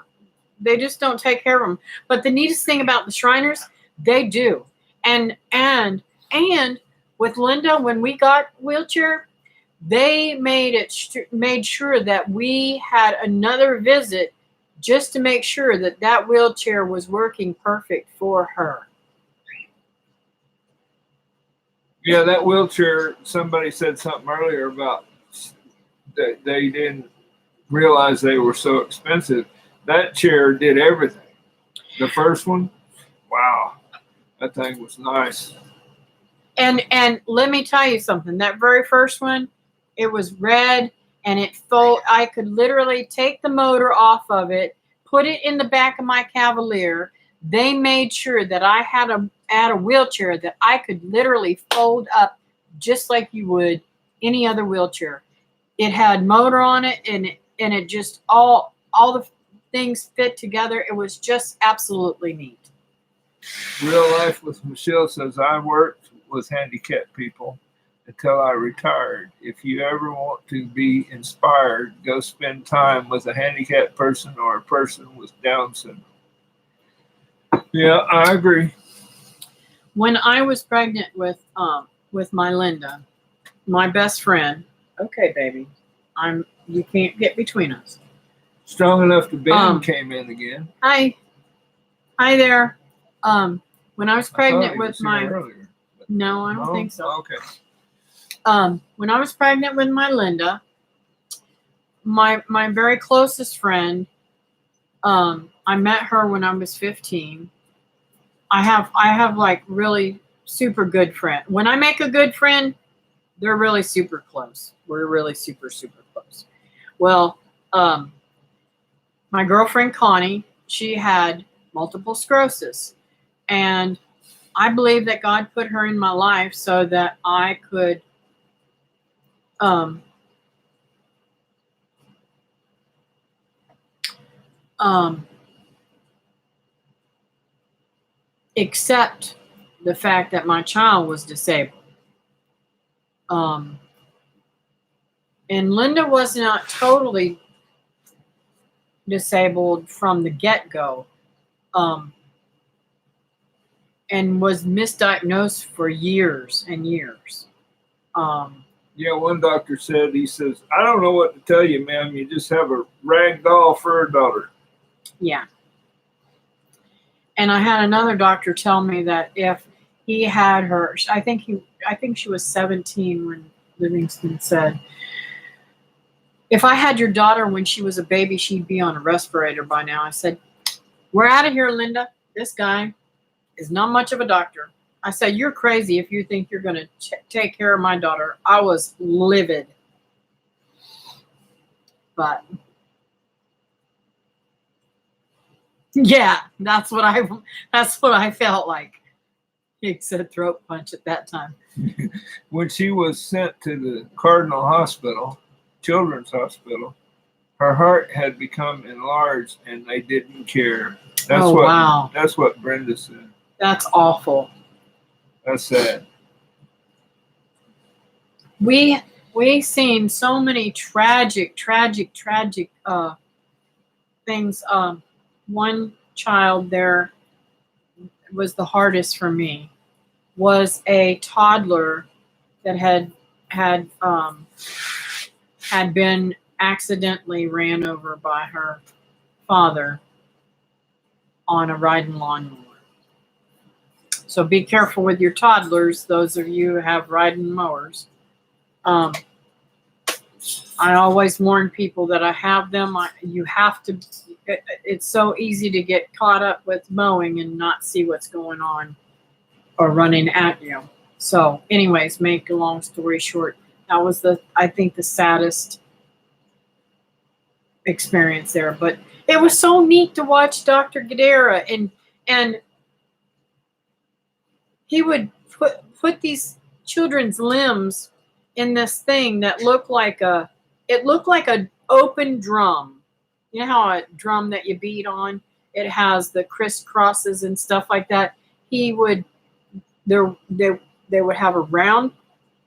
take care of them. But the neatest thing about the Shriners, they do. And with Linda, when we got wheelchair, they made sure that we had another visit just to make sure that wheelchair was working perfect for her. Yeah, that wheelchair, somebody said something earlier about that they didn't realize they were so expensive. That chair did everything. The first one, wow, that thing was nice. And let me tell you something. That very first one, it was red, and I could literally take the motor off of it, put it in the back of my Cavalier. They made sure that I had a wheelchair that I could literally fold up just like you would any other wheelchair. It had motor on it, and it just all the things fit together. It was just absolutely neat. Real Life with Michelle says, I worked with handicapped people until I retired. If you ever want to be inspired, go spend time with a handicapped person or a person with Down syndrome. Yeah, I agree. When I was pregnant with my Linda, my best friend, okay, baby, you can't get between us. Strong Enough to Bend came in again. Hi there. When I was pregnant with my earlier. no, I don't think so. Okay. When I was pregnant with my Linda, my very closest friend, I met her when I was 15. I have like really super good friend. When I make a good friend, they're really super close. We're really super, super close. Well, my girlfriend Connie, she had multiple sclerosis, and I believe that God put her in my life so that I could accept the fact that my child was disabled. And Linda was not totally disabled from the get-go, and was misdiagnosed for years and years. Yeah, one doctor said, he says, I don't know what to tell you, ma'am. You just have a rag doll for a daughter. Yeah. And I had another doctor tell me that if he had her, I think she was 17 when Livingston said, if I had your daughter when she was a baby, she'd be on a respirator by now. I said, we're out of here, Linda. This guy is not much of a doctor. I said, you're crazy if you think you're going to take care of my daughter. I was livid. But yeah, that's what I felt like. He said throat punch at that time. When she was sent to the Cardinal Hospital, Children's Hospital, her heart had become enlarged and they didn't care. Wow. That's what Brenda said. That's awful. That's sad. We seen so many tragic things. One child there was the hardest for me. Was a toddler that had been accidentally ran over by her father on a riding lawnmower. So be careful with your toddlers, those of you who have riding mowers. I always warn people that I have them. You have to, it's so easy to get caught up with mowing and not see what's going on or running at you. So anyways, make a long story short, that was I think the saddest experience there. But it was so neat to watch Dr. Gadara, and he would put these children's limbs in this thing that looked like an open drum. You know how a drum that you beat on, it has the crisscrosses and stuff like that. They would have a round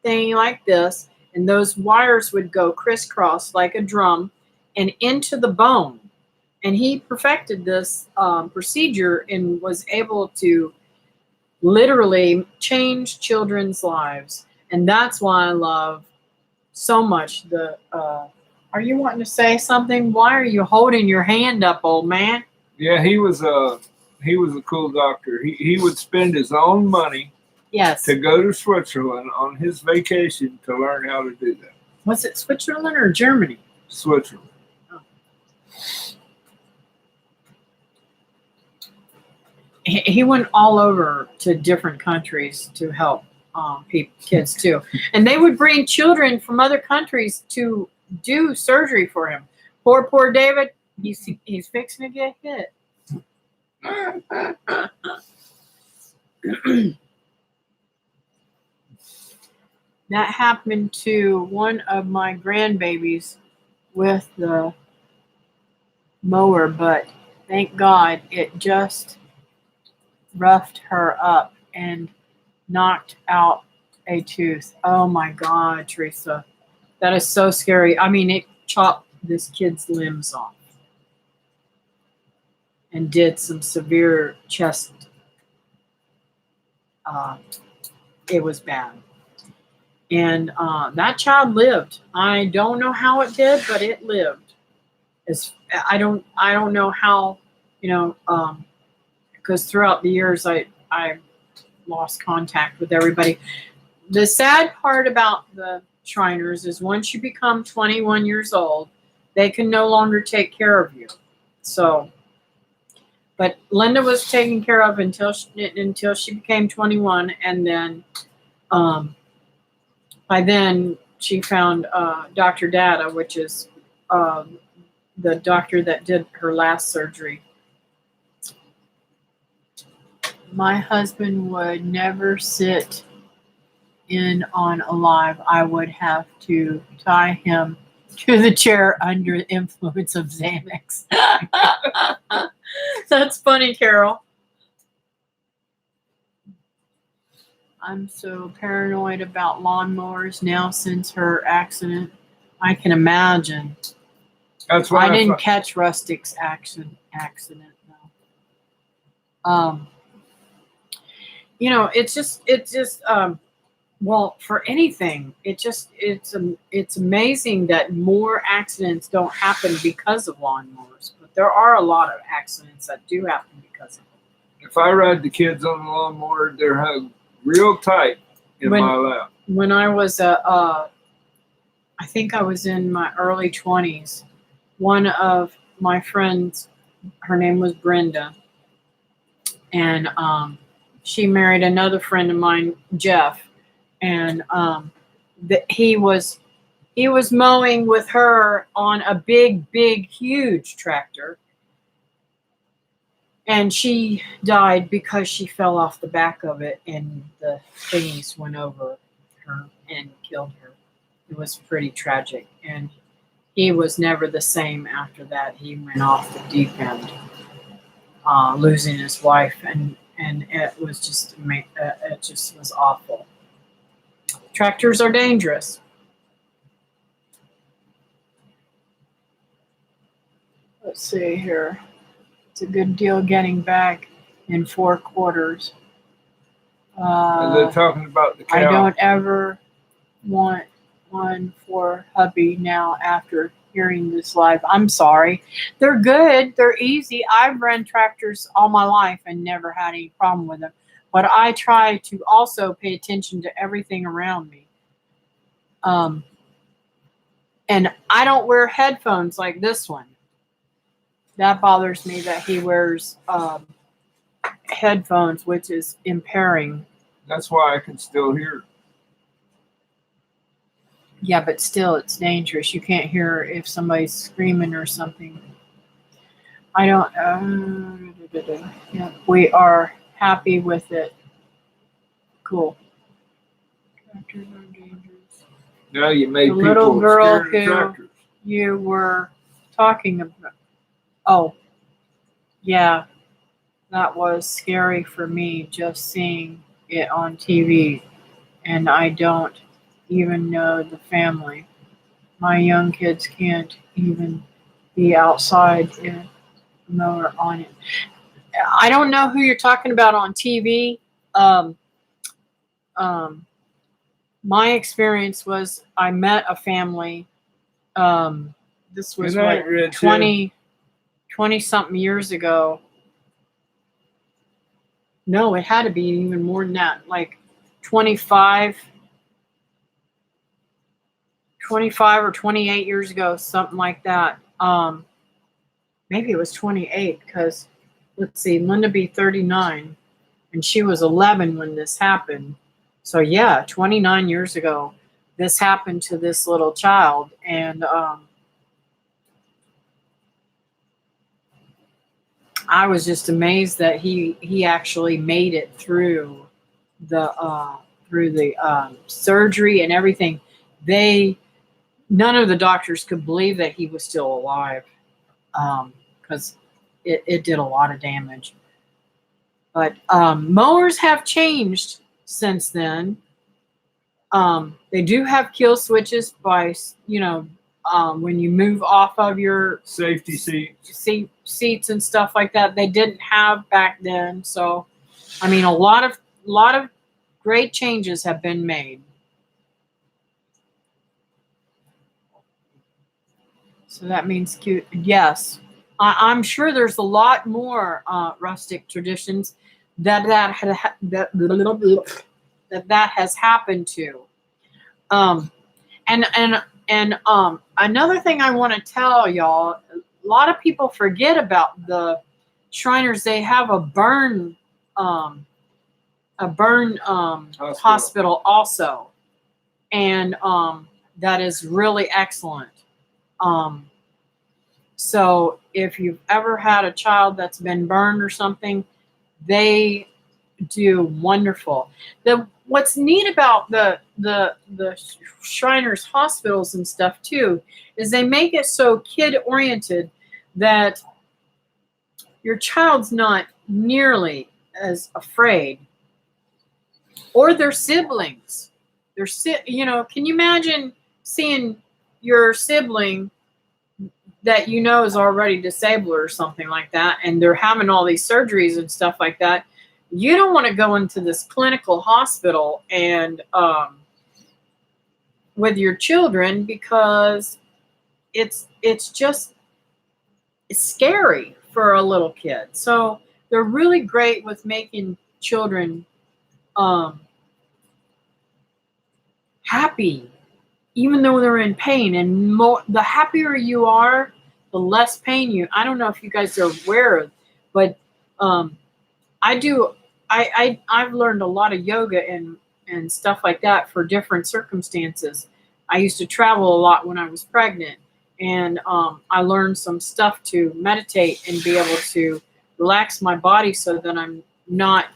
thing like this, and those wires would go crisscross like a drum and into the bone. And he perfected this procedure and was able to literally change children's lives. And that's why I love so much are you wanting to say something? Why are you holding your hand up, old man? Yeah, he was a cool doctor. He would spend his own money to go to Switzerland on his vacation to learn how to do that. Was it Switzerland or Germany? Switzerland. Oh. He went all over to different countries to help kids too, and they would bring children from other countries to do surgery for him. Poor David. He's fixing to get hit. That happened to one of my grandbabies with the mower, but thank God it just roughed her up and knocked out a tooth. Oh my God, Teresa. That is so scary. I mean, it chopped this kid's limbs off and did some severe chest. It was bad. And that child lived. I don't know how it did, but it lived. I don't know how, because throughout the years I lost contact with everybody. The sad part about the Shriners is once you become 21 years old, they can no longer take care of you. So, but Linda was taken care of until she became 21, and then by then she found Dr. Data, which is the doctor that did her last surgery. My husband would never sit in on alive. I would have to tie him to the chair under the influence of Xanax. That's funny, Carol. I'm so paranoid about lawnmowers now since her accident. I can imagine. That's why I didn't catch Rustic's accident though. It's just well, for anything, it's amazing that more accidents don't happen because of lawnmowers, but there are a lot of accidents that do happen because of them. If I ride the kids on the lawnmower, they're hugged real tight in my lap. When I was I think I was in my early 20s, one of my friends, her name was Brenda, and she married another friend of mine, Jeff, and he was mowing with her on a big, huge tractor, and she died because she fell off the back of it, and the thingies went over her and killed her. It was pretty tragic, and he was never the same after that. He went off the deep end, losing his wife, and it was just was awful. Tractors are dangerous. Let's see here. It's a good deal getting back in 4 quarters. They're talking about the cow. I don't ever want one for hubby now after hearing this live. I'm sorry. They're good. They're easy. I've run tractors all my life and never had any problem with them. But I try to also pay attention to everything around me. And I don't wear headphones like this one. That bothers me that he wears headphones, which is impairing. That's why I can still hear. Yeah, but still, it's dangerous. You can't hear if somebody's screaming or something. I don't. Yeah, we are happy with it. Cool. Tractors are dangerous. Now you made The people little girl scared of who tractors. you were talking about. Oh, yeah. That was scary for me just seeing it on TV. And I don't even know the family. My young kids can't even be outside and mower on it. I don't know who you're talking about on TV. My experience was I met a family. This was what, 20 something years ago. No, it had to be even more than that, like 25 or 28 years ago, something like that. Maybe it was 28 because, let's see, Linda be 39 and she was 11 when this happened. So yeah, 29 years ago, this happened to this little child, and I was just amazed that he actually made it through the surgery and everything. None of the doctors could believe that he was still alive, because it did a lot of damage. But mowers have changed since then. They do have kill switches by, when you move off of your Safety seats. seats and stuff like that. They didn't have back then. So, I mean, a lot of great changes have been made. So that means cute. Yes, I'm sure there's a lot more rustic traditions that has happened to. And another thing I want to tell y'all, a lot of people forget about the Shriners. They have a burn hospital also, and that is really excellent. So if you've ever had a child that's been burned or something, they do wonderful. What's neat about the Shriners hospitals and stuff too is they make it so kid oriented that your child's not nearly as afraid, or their siblings. Can you imagine seeing your sibling that is already disabled or something like that, and they're having all these surgeries and stuff like that? You don't want to go into this clinical hospital and with your children, because it's scary for a little kid. So they're really great with making children happy, even though they're in pain. And the happier you are, the less pain you. I don't know if you guys are aware, but I've learned a lot of yoga and stuff like that for different circumstances. I used to travel a lot when I was pregnant, and I learned some stuff to meditate and be able to relax my body so that I'm not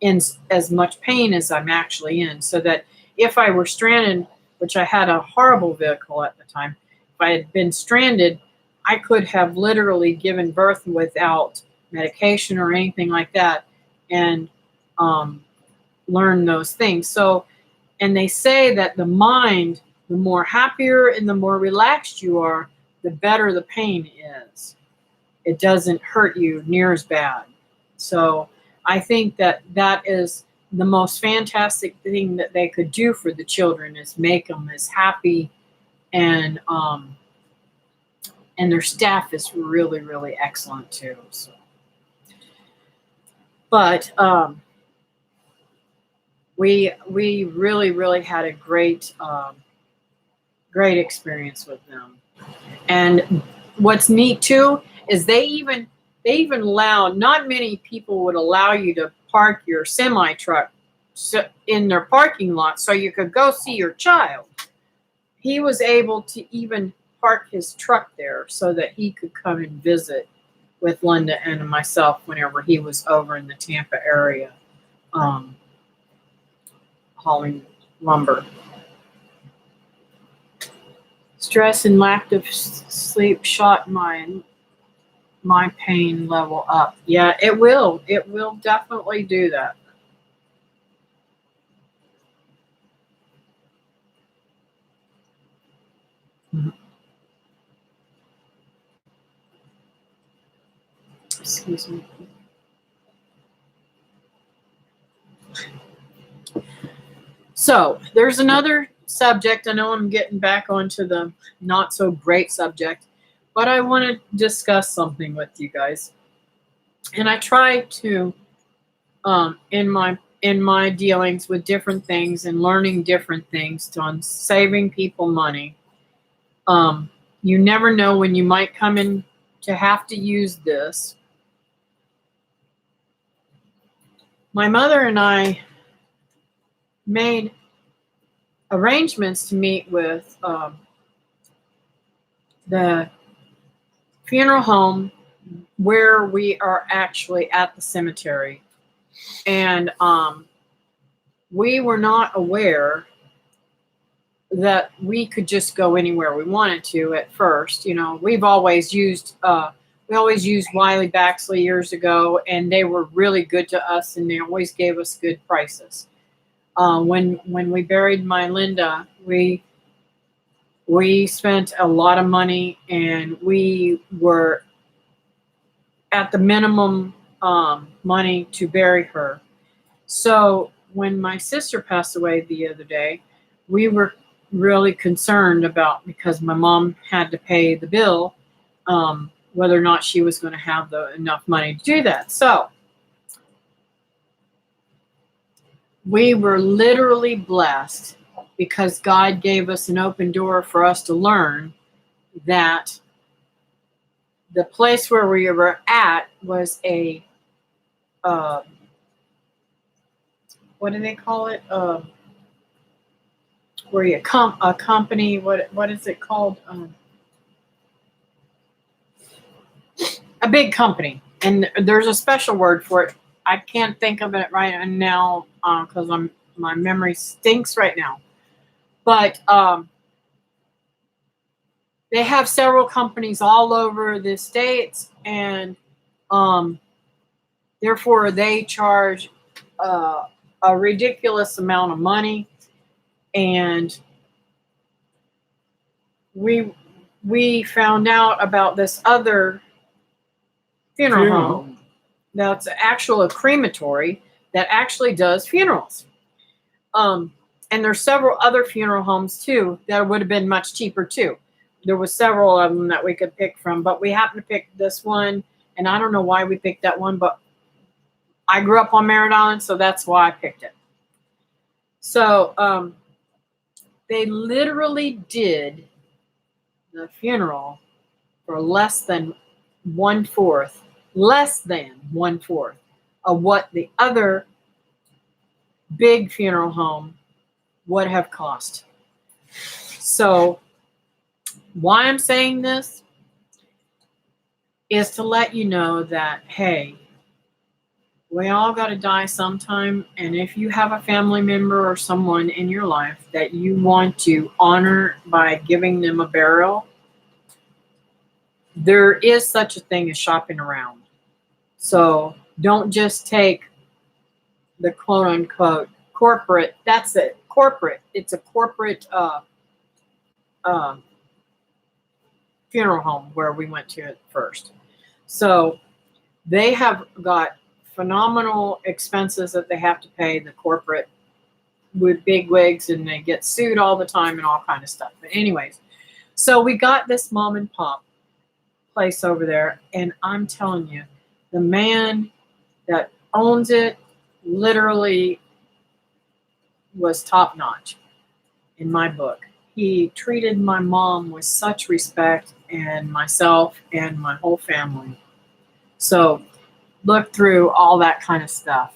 in as much pain as I'm actually in, so that if I were stranded, which I had a horrible vehicle at the time, if I had been stranded, I could have literally given birth without medication or anything like that, and learn those things. So, and they say that the mind, the more happier and the more relaxed you are, the better the pain is. It doesn't hurt you near as bad. So I think that is the most fantastic thing that they could do for the children, is make them as happy, and their staff is really, really excellent too. So, but we really, really had a great experience with them. And what's neat too is they even allow, not many people would allow you to park your semi truck in their parking lot so you could go see your child. He was able to even park his truck there so that he could come and visit with Linda and myself whenever he was over in the Tampa area, hauling lumber. Stress and lack of sleep shot my pain level up. Yeah, it will. It will definitely do that. Excuse me. So there's another subject. I know I'm getting back onto the not so great subject, but I want to discuss something with you guys. And I try to, in my dealings with different things and learning different things on saving people money, you never know when you might come in to have to use this. My mother and I made arrangements to meet with the funeral home where we are actually at the cemetery. And we were not aware that we could just go anywhere we wanted to at first. You know, we always used Wiley Baxley years ago, and they were really good to us, and they always gave us good prices. When we buried my Linda, we spent a lot of money, and we were at the minimum money to bury her. So when my sister passed away the other day, we were really concerned about, because my mom had to pay the bill, whether or not she was going to have enough money to do that. So we were literally blessed because God gave us an open door for us to learn that the place where we were at was a, what do they call it? Where you a company, what is it called? A big company, and there's a special word for it. I can't think of it right now because my memory stinks right now. But they have several companies all over the states, and therefore they charge a ridiculous amount of money. And we found out about this other funeral home that's actual a crematory that actually does funerals. And there's several other funeral homes too that would have been much cheaper too. There was several of them that we could pick from, but we happened to pick this one, and I don't know why we picked that one, but I grew up on Merritt Island, so that's why I picked it. So they literally did the funeral for less than 1/4 of what the other big funeral home would have cost. So why I'm saying this is to let you know that, hey, we all got to die sometime, and if you have a family member or someone in your life that you want to honor by giving them a burial, there is such a thing as shopping around. So don't just take the quote-unquote corporate, that's it, corporate. It's a corporate funeral home where we went to at first. So they have got phenomenal expenses that they have to pay, the corporate with big wigs, and they get sued all the time and all kind of stuff. But anyways, so we got this mom and pop place over there, and I'm telling you, the man that owns it literally was top notch in my book. He treated my mom with such respect, and myself and my whole family. So look through all that kind of stuff.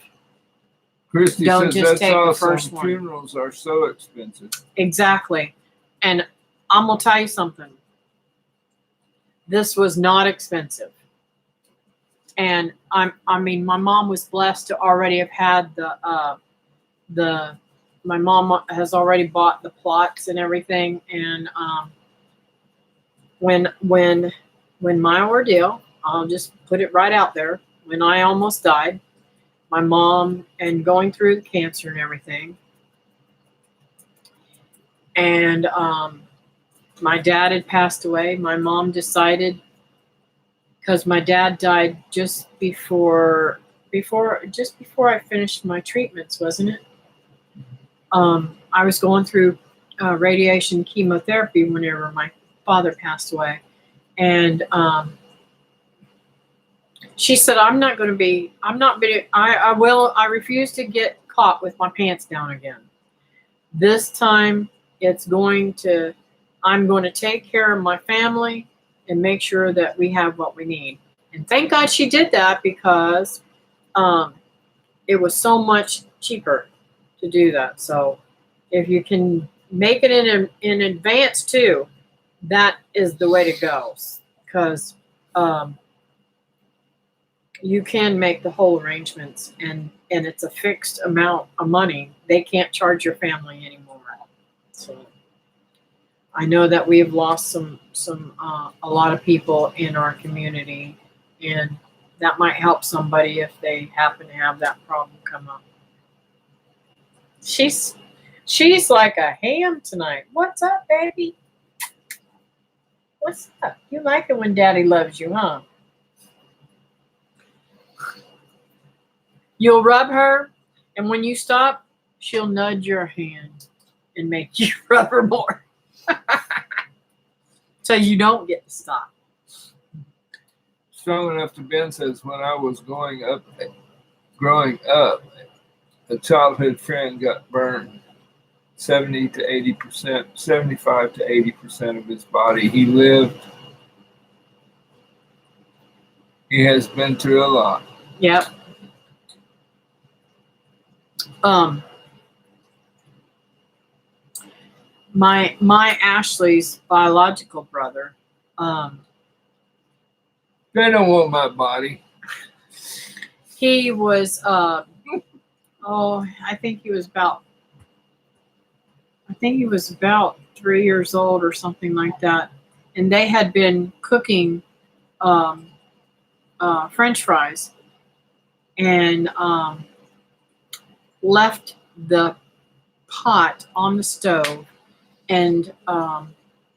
Christy Don't says just that's take the awesome. first one. Funerals are so expensive. Exactly. And I'm going to tell you something. This was not expensive. And I mean, my mom was blessed to already have had my mom has already bought the plots and everything. And when my ordeal, I'll just put it right out there, when I almost died, my mom, and going through the cancer and everything, and my dad had passed away, my mom decided, because my dad died just before I finished my treatments, wasn't it? I was going through radiation chemotherapy whenever my father passed away, and she said, I refuse to get caught with my pants down again. This time I'm going to take care of my family and make sure that we have what we need. And thank God she did that, because it was so much cheaper. to do that. So if you can make it in advance too, that is the way to go, because you can make the whole arrangements, and it's a fixed amount of money. They can't charge your family anymore. So I know that we've lost a lot of people in our community, and that might help somebody if they happen to have that problem come up. She's like a ham tonight. What's up, baby? What's up? You like it when Daddy loves you, huh? You'll rub her, and when you stop, she'll nudge your hand and make you rub her more. So you don't get to stop. Strong enough to bend says, when I was growing up, a childhood friend got burned 75 to 80% of his body. He lived. He has been through a lot. Yep. My Ashley's biological brother, They don't want my body. he was I think he was about 3 years old or something like that, and they had been cooking French fries, and left the pot on the stove, and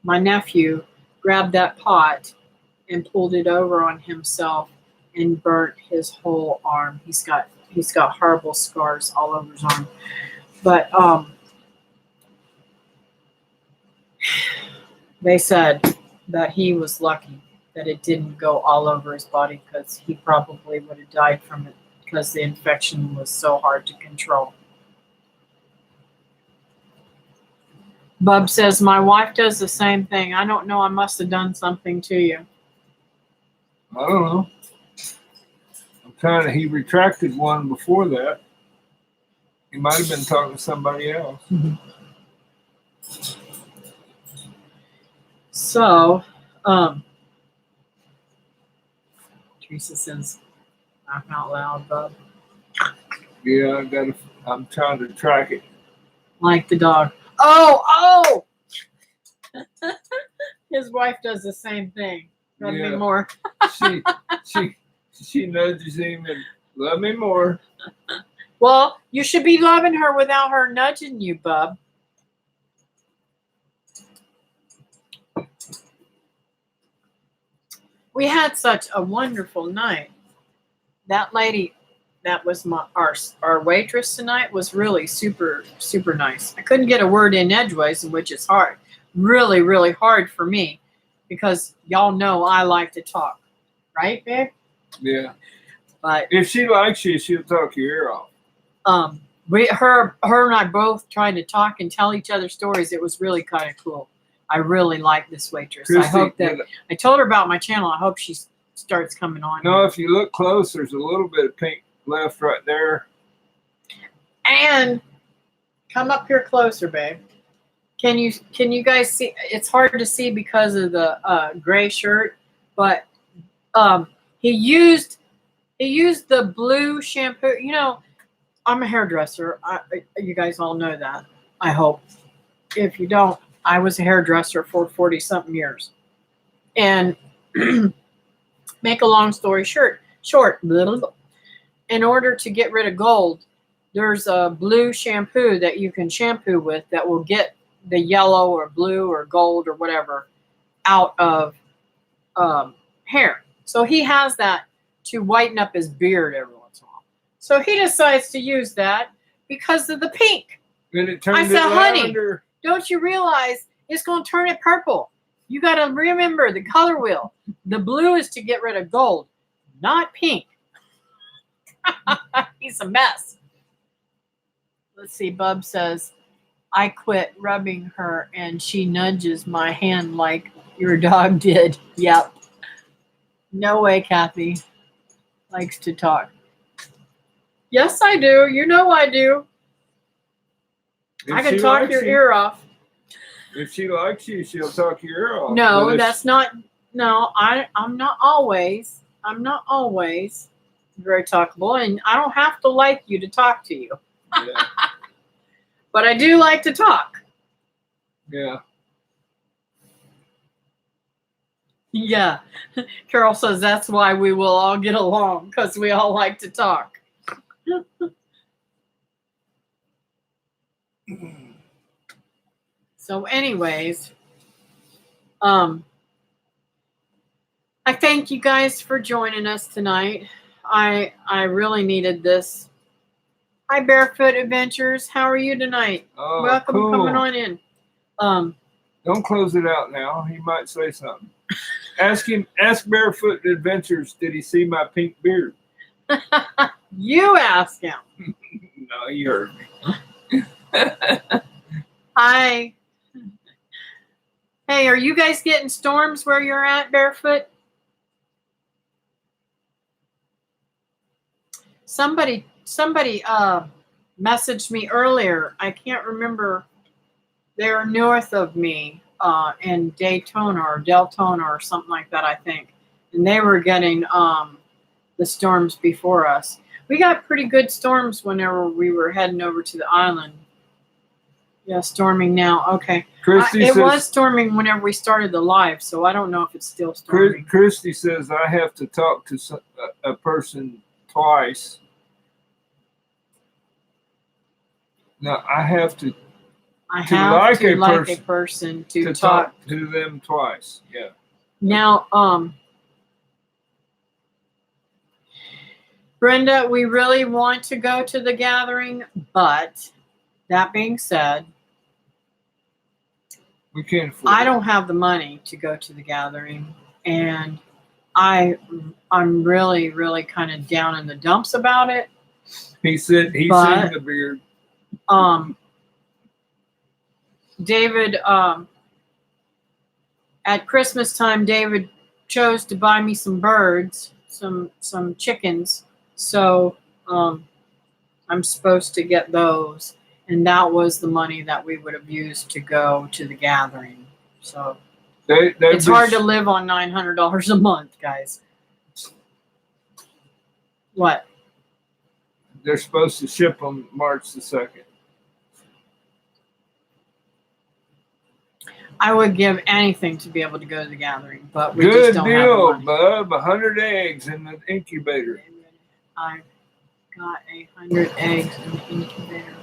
my nephew grabbed that pot and pulled it over on himself and burnt his whole arm. He's got horrible scars all over his arm. But they said that he was lucky that it didn't go all over his body, because he probably would have died from it, because the infection was so hard to control. Bub says, my wife does the same thing. I don't know. I must have done something to you. I don't know. He retracted one before that. He might have been talking to somebody else. Mm-hmm. So, Teresa says, laugh out loud, Bub. Yeah, I'm trying to track it. Like the dog. Oh! His wife does the same thing. Love me more. She nudges him and love me more. Well, you should be loving her without her nudging you, Bub. We had such a wonderful night. That lady that was our waitress tonight was really super, super nice. I couldn't get a word in edgeways, which is hard. Really, really hard for me, because y'all know I like to talk. Right, babe? Yeah. But if she likes you, she'll talk your ear off. Her and I both tried to talk and tell each other stories. It was really kind of cool. I really like this waitress. Christy, I hope that I told her about my channel. I hope she starts coming on. No, if you look close, there's a little bit of pink left right there. And come up here closer, babe. Can you guys see? It's hard to see because of the gray shirt, but he used the blue shampoo. You know, I'm a hairdresser. You guys all know that, I hope. If you don't, I was a hairdresser for 40-something years. And make a long story short, in order to get rid of gold, there's a blue shampoo that you can shampoo with that will get the yellow or blue or gold or whatever out of hair. So he has that to whiten up his beard every once in a while. So he decides to use that because of the pink. And it turned I said, honey, honey, don't you realize it's going to turn it purple? You got to remember the color wheel. The blue is to get rid of gold, not pink. He's a mess. Let's see. Bub says, I quit rubbing her and she nudges my hand like your dog did. Yep. No way, Kathy likes to talk. Yes, I do. You know I do. If I can she talk likes your you- ear off. If she likes you, she'll talk your ear off. No, But if that's not. No, I'm not always. I'm not always very talkable, and I don't have to like you to talk to you. Yeah. But I do like to talk. Yeah. Yeah. Carol says that's why we will all get along, because we all like to talk. So, anyways, I thank you guys for joining us tonight. I really needed this. Hi, Barefoot Adventures. How are you tonight? Oh, Welcome, cool. coming on in. Don't close it out now. He might say something. Ask Barefoot Adventures, did he see my pink beard? You ask him. No, you heard me. Hi. Hey, are you guys getting storms where you're at, Barefoot? Somebody messaged me earlier. I can't remember. They're north of me in Daytona or Deltona or something like that, I think. And they were getting the storms before us. We got pretty good storms whenever we were heading over to the island. Yeah, storming now. Okay. Christy It says, was storming whenever we started the live, so I don't know if it's still storming. Christy says I have to talk to a person twice. No, I have to I to have like to a like person- a person to to talk. talk to them twice. Yeah. Now, Brenda, we really want to go to the gathering, but that being said, We can't afford I it. don't have the money to go to the gathering, and I'm really, really kind of down in the dumps about it. He said he's But- seen the beard. David, at Christmas time, David chose to buy me some birds, some chickens. So I'm supposed to get those, and that was the money that we would have used to go to the gathering. So it's hard to live on $900 a month, guys. What? They're supposed to ship them March the 2nd. I would give anything to be able to go to the gathering, but we Good just don't have deal, the money. bub. 100 eggs in the incubator. I got 100 eggs in the incubator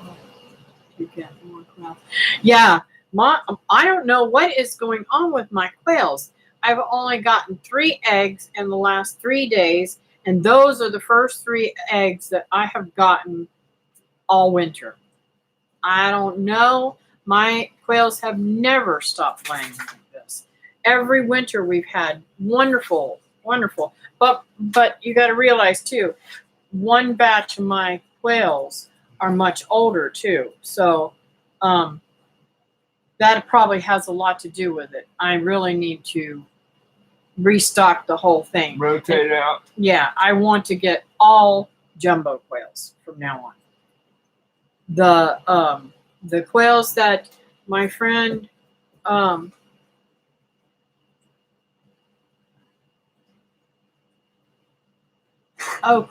to get more quails. Yeah, I don't know what is going on with my quails. I've only gotten 3 eggs in the last 3 days, and those are the first 3 eggs that I have gotten all winter. I don't know. My quails have never stopped laying like this. Every winter we've had wonderful. But you got to realize too, one batch of my quails are much older too. So that probably has a lot to do with it. I really need to restock the whole thing. Rotate out. Yeah, I want to get all jumbo quails from now on. The quails that my friend oh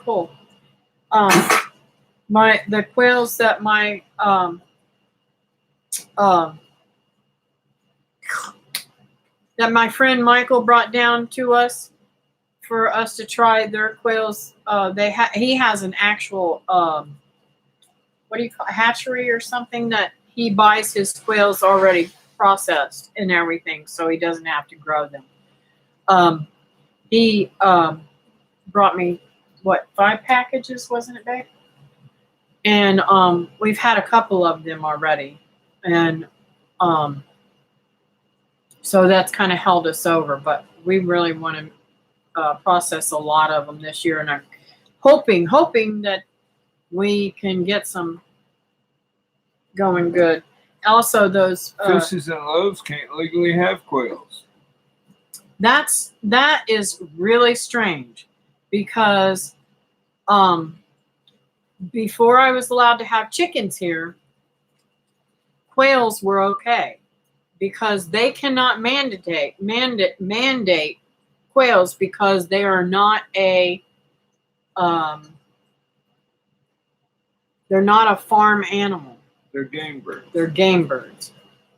cool. The quails that my that my friend Michael brought down to us for us to try their quails. He has an actual what do you call hatchery or something that he buys his quails already processed and everything, so he doesn't have to grow them. He brought me 5 packages, wasn't it, babe? And we've had a couple of them already, and so that's kind of held us over. But we really want to process a lot of them this year, and I'm hoping that we can get some going good. Also, those Fishes and loaves can't legally have quails. that is really strange, because before I was allowed to have chickens here, quails were okay because they cannot mandate quails because they are not they're not a farm animal. They're game birds. They're game birds.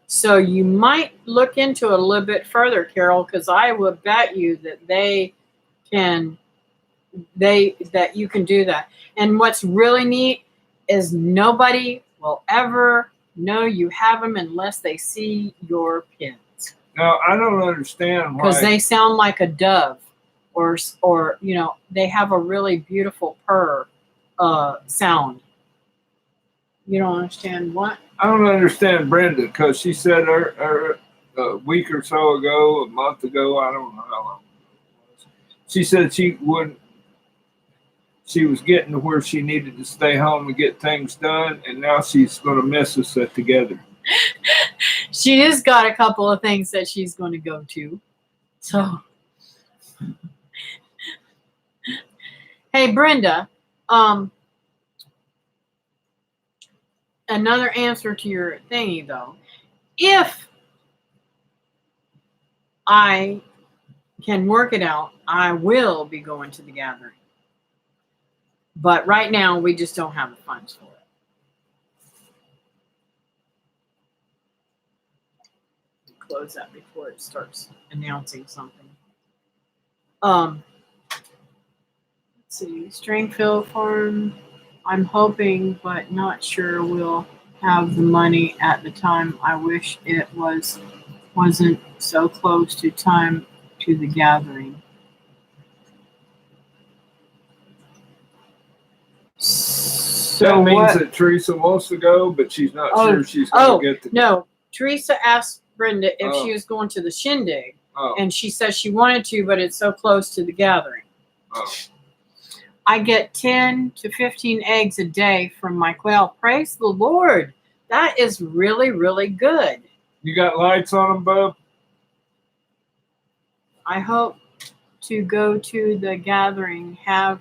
So you might look into it a little bit further, Carol, because I would bet you that that you can do that. And what's really neat is nobody will ever know you have them unless they see your pins. Now, I don't understand why. Because they sound like a dove, or they have a really beautiful purr sound. You don't understand what? I don't understand Brenda because she said a week or so ago, a month ago, I don't know how long it was. She said she was getting to where she needed to stay home and get things done, and now she's going to mess us up together. She has got a couple of things that she's going to go to. So, hey, Brenda, another answer to your thingy, though. If I can work it out, I will be going to the gathering. But right now, we just don't have the funds for it. Close that before it starts announcing something. Let's see, Stringfield Farm. I'm hoping, but not sure we'll have the money at the time. I wish it wasn't so close to time to the gathering. So That means what? that Teresa wants to go, but she's not sure she's going to get to go. No, Teresa asked Brenda if Oh. she was going to the shindig, Oh, and she said she wanted to, but it's so close to the gathering. oh. I get 10 to 15 eggs a day from my quail. Praise the Lord. That is really, really good. You got lights on them, Bub? I hope to go to the gathering, have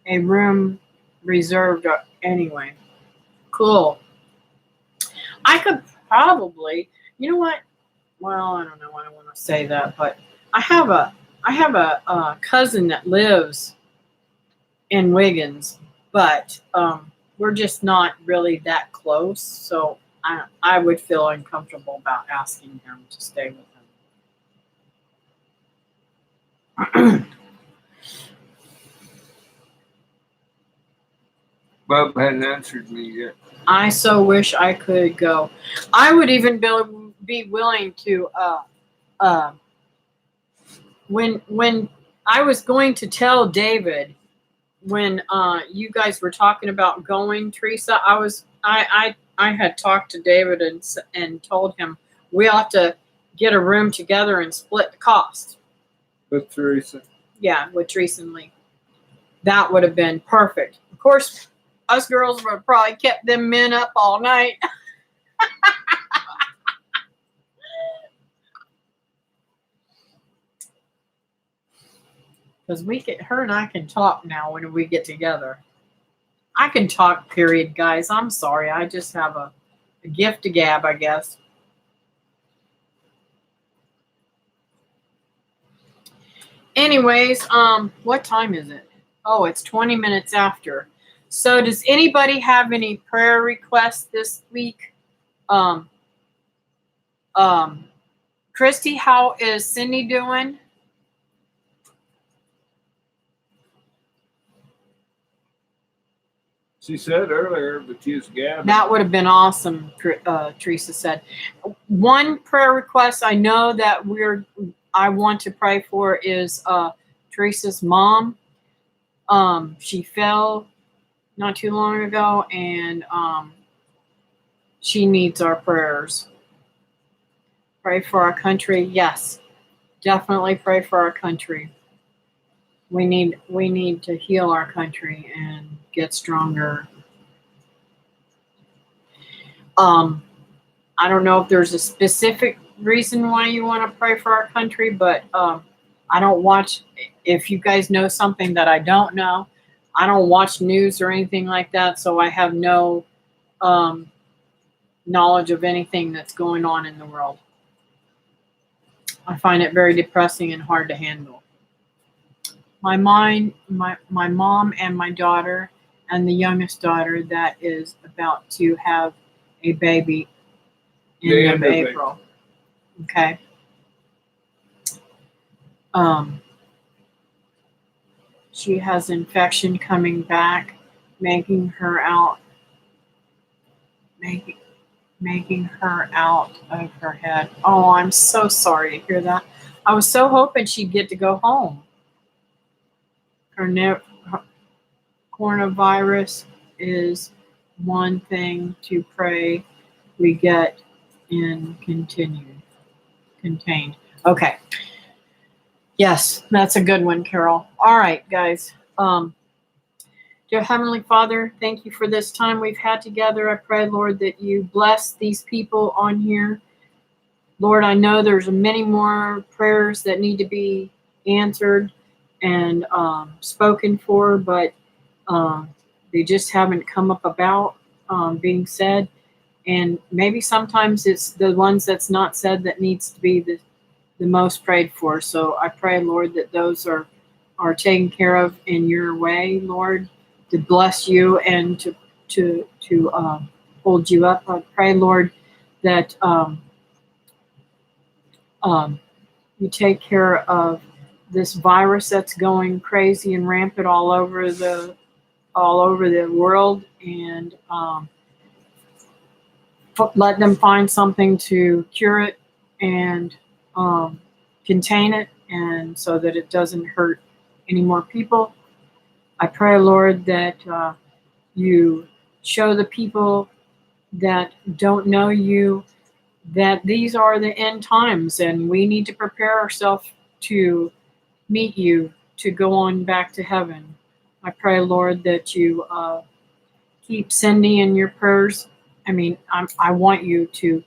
a room reserved anyway. Cool. I could probably, you know what? Well, I don't know. I don't want to say that, but I have a cousin that lives in Wiggins, but we're just not really that close. So I would feel uncomfortable about asking him to stay with him. Bub hadn't answered me yet. I so wish I could go. I would even be willing to when I was going to tell David when you guys were talking about going, Teresa, I had talked to David and told him we ought to get a room together and split the cost. With Teresa. Yeah, with Teresa and Lee. That would have been perfect. Of course, us girls would have probably kept them men up all night. Because her and I can talk now when we get together. I can talk, period, guys. I'm sorry. I just have a gift to gab, I guess. Anyways, what time is it? Oh, it's 20 minutes after. So does anybody have any prayer requests this week? Christy, how is Cindy doing? She said earlier, but she was gabbing. That would have been awesome, Teresa said. One prayer request I know that I want to pray for is Teresa's mom. She fell not too long ago, and she needs our prayers. Pray for our country. Yes, definitely pray for our country. We need to heal our country and get stronger. I don't know if there's a specific reason why you want to pray for our country, but I don't watch. If you guys know something that I don't know, I don't watch news or anything like that, so I have no knowledge of anything that's going on in the world. I find it very depressing and hard to handle. My mom and my daughter and the youngest daughter that is about to have a baby in The of end of April. Okay. She has infection coming back, making her out of her head. Oh, I'm so sorry to hear that. I was so hoping she'd get to go home. Her coronavirus is one thing to pray we get contained. Okay. Yes, that's a good one, Carol. All right, guys. Dear Heavenly Father, thank you for this time we've had together. I pray, Lord, that you bless these people on here. Lord, I know there's many more prayers that need to be answered and spoken for, but they just haven't come up about being said. And maybe sometimes it's the ones that's not said that needs to be the most prayed for. So I pray, Lord, that those are taken care of in your way, Lord, to bless you and to hold you up. I pray, Lord, that you take care of this virus that's going crazy and rampant all over the world, and let them find something to cure it and contain it, and so that it doesn't hurt any more people. I pray, Lord, that you show the people that don't know you that these are the end times, and we need to prepare ourselves to meet you, to go on back to heaven. I pray, Lord, that you keep Cindy in your prayers. I mean, I want you to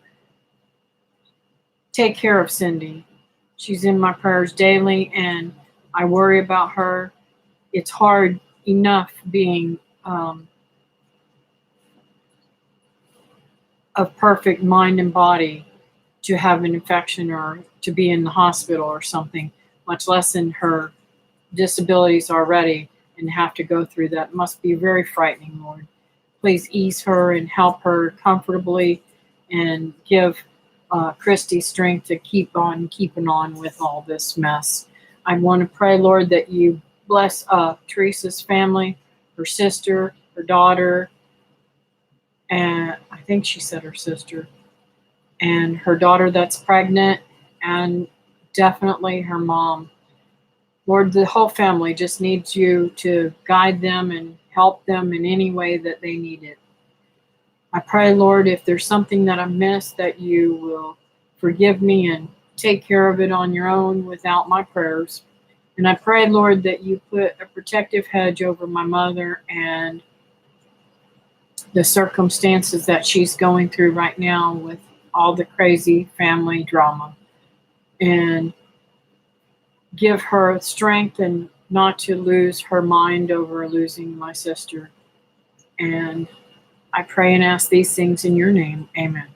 take care of Cindy. She's in my prayers daily, and I worry about her. It's hard enough being of perfect mind and body to have an infection or to be in the hospital or something, much less in her disabilities already and have to go through that. It must be very frightening, Lord. Please ease her and help her comfortably and give Christy strength to keep on keeping on with all this mess. I want to pray, Lord, that you bless Teresa's family, her sister, her daughter, and I think she said her sister, and her daughter that's pregnant, and definitely her mom. Lord, the whole family just needs you to guide them and help them in any way that they need it. I pray, Lord, if there's something that I missed, that you will forgive me and take care of it on your own without my prayers. And I pray, Lord, that you put a protective hedge over my mother and the circumstances that she's going through right now with all the crazy family drama, and give her strength and not to lose her mind over losing my sister. And I pray and ask these things in your name. Amen.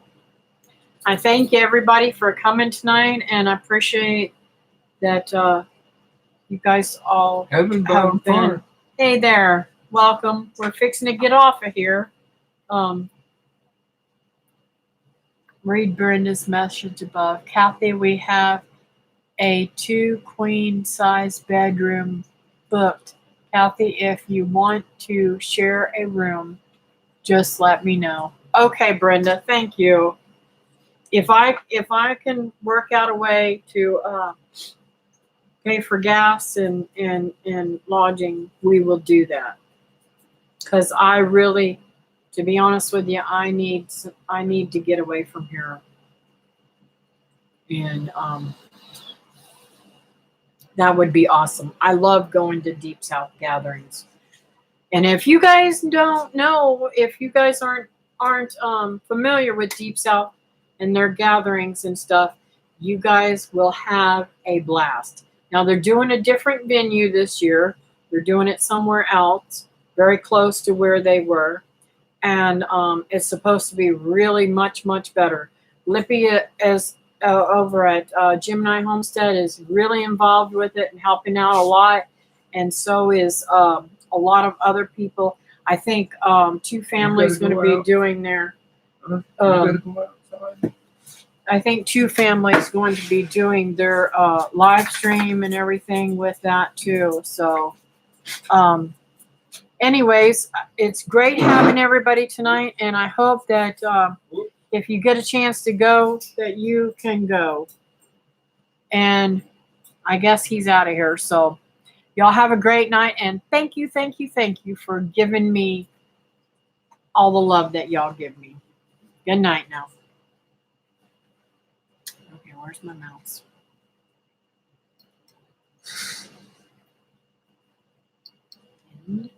I thank everybody for coming tonight, and I appreciate that you guys all Heaven have bound been. farm. Hey there, welcome. We're fixing to get off of here. Read Brenda's message above. Kathy, we have a 2 queen size bedroom booked. Kathy, if you want to share a room, just let me know. Okay, Brenda, thank you. If I can work out a way to pay for gas and lodging, we will do that. Because I really, to be honest with you, I need to get away from here. And that would be awesome. I love going to Deep South gatherings. And if you guys don't know, if you guys aren't familiar with Deep South and their gatherings and stuff, you guys will have a blast. Now they're doing a different venue this year. They're doing it somewhere else, very close to where they were. and it's supposed to be really much better. Lippy is over at Gemini Homestead is really involved with it and helping out a lot, and so is a lot of other people. I think Two Families going to go be out. doing their. You gotta go outside. I think Two Families going to be doing their live stream and everything with that too. So, anyways, it's great having everybody tonight, and I hope that if you get a chance to go, that you can go. And I guess he's out of here. So, y'all have a great night, and thank you for giving me all the love that y'all give me. Good night now. Okay, where's my mouse? And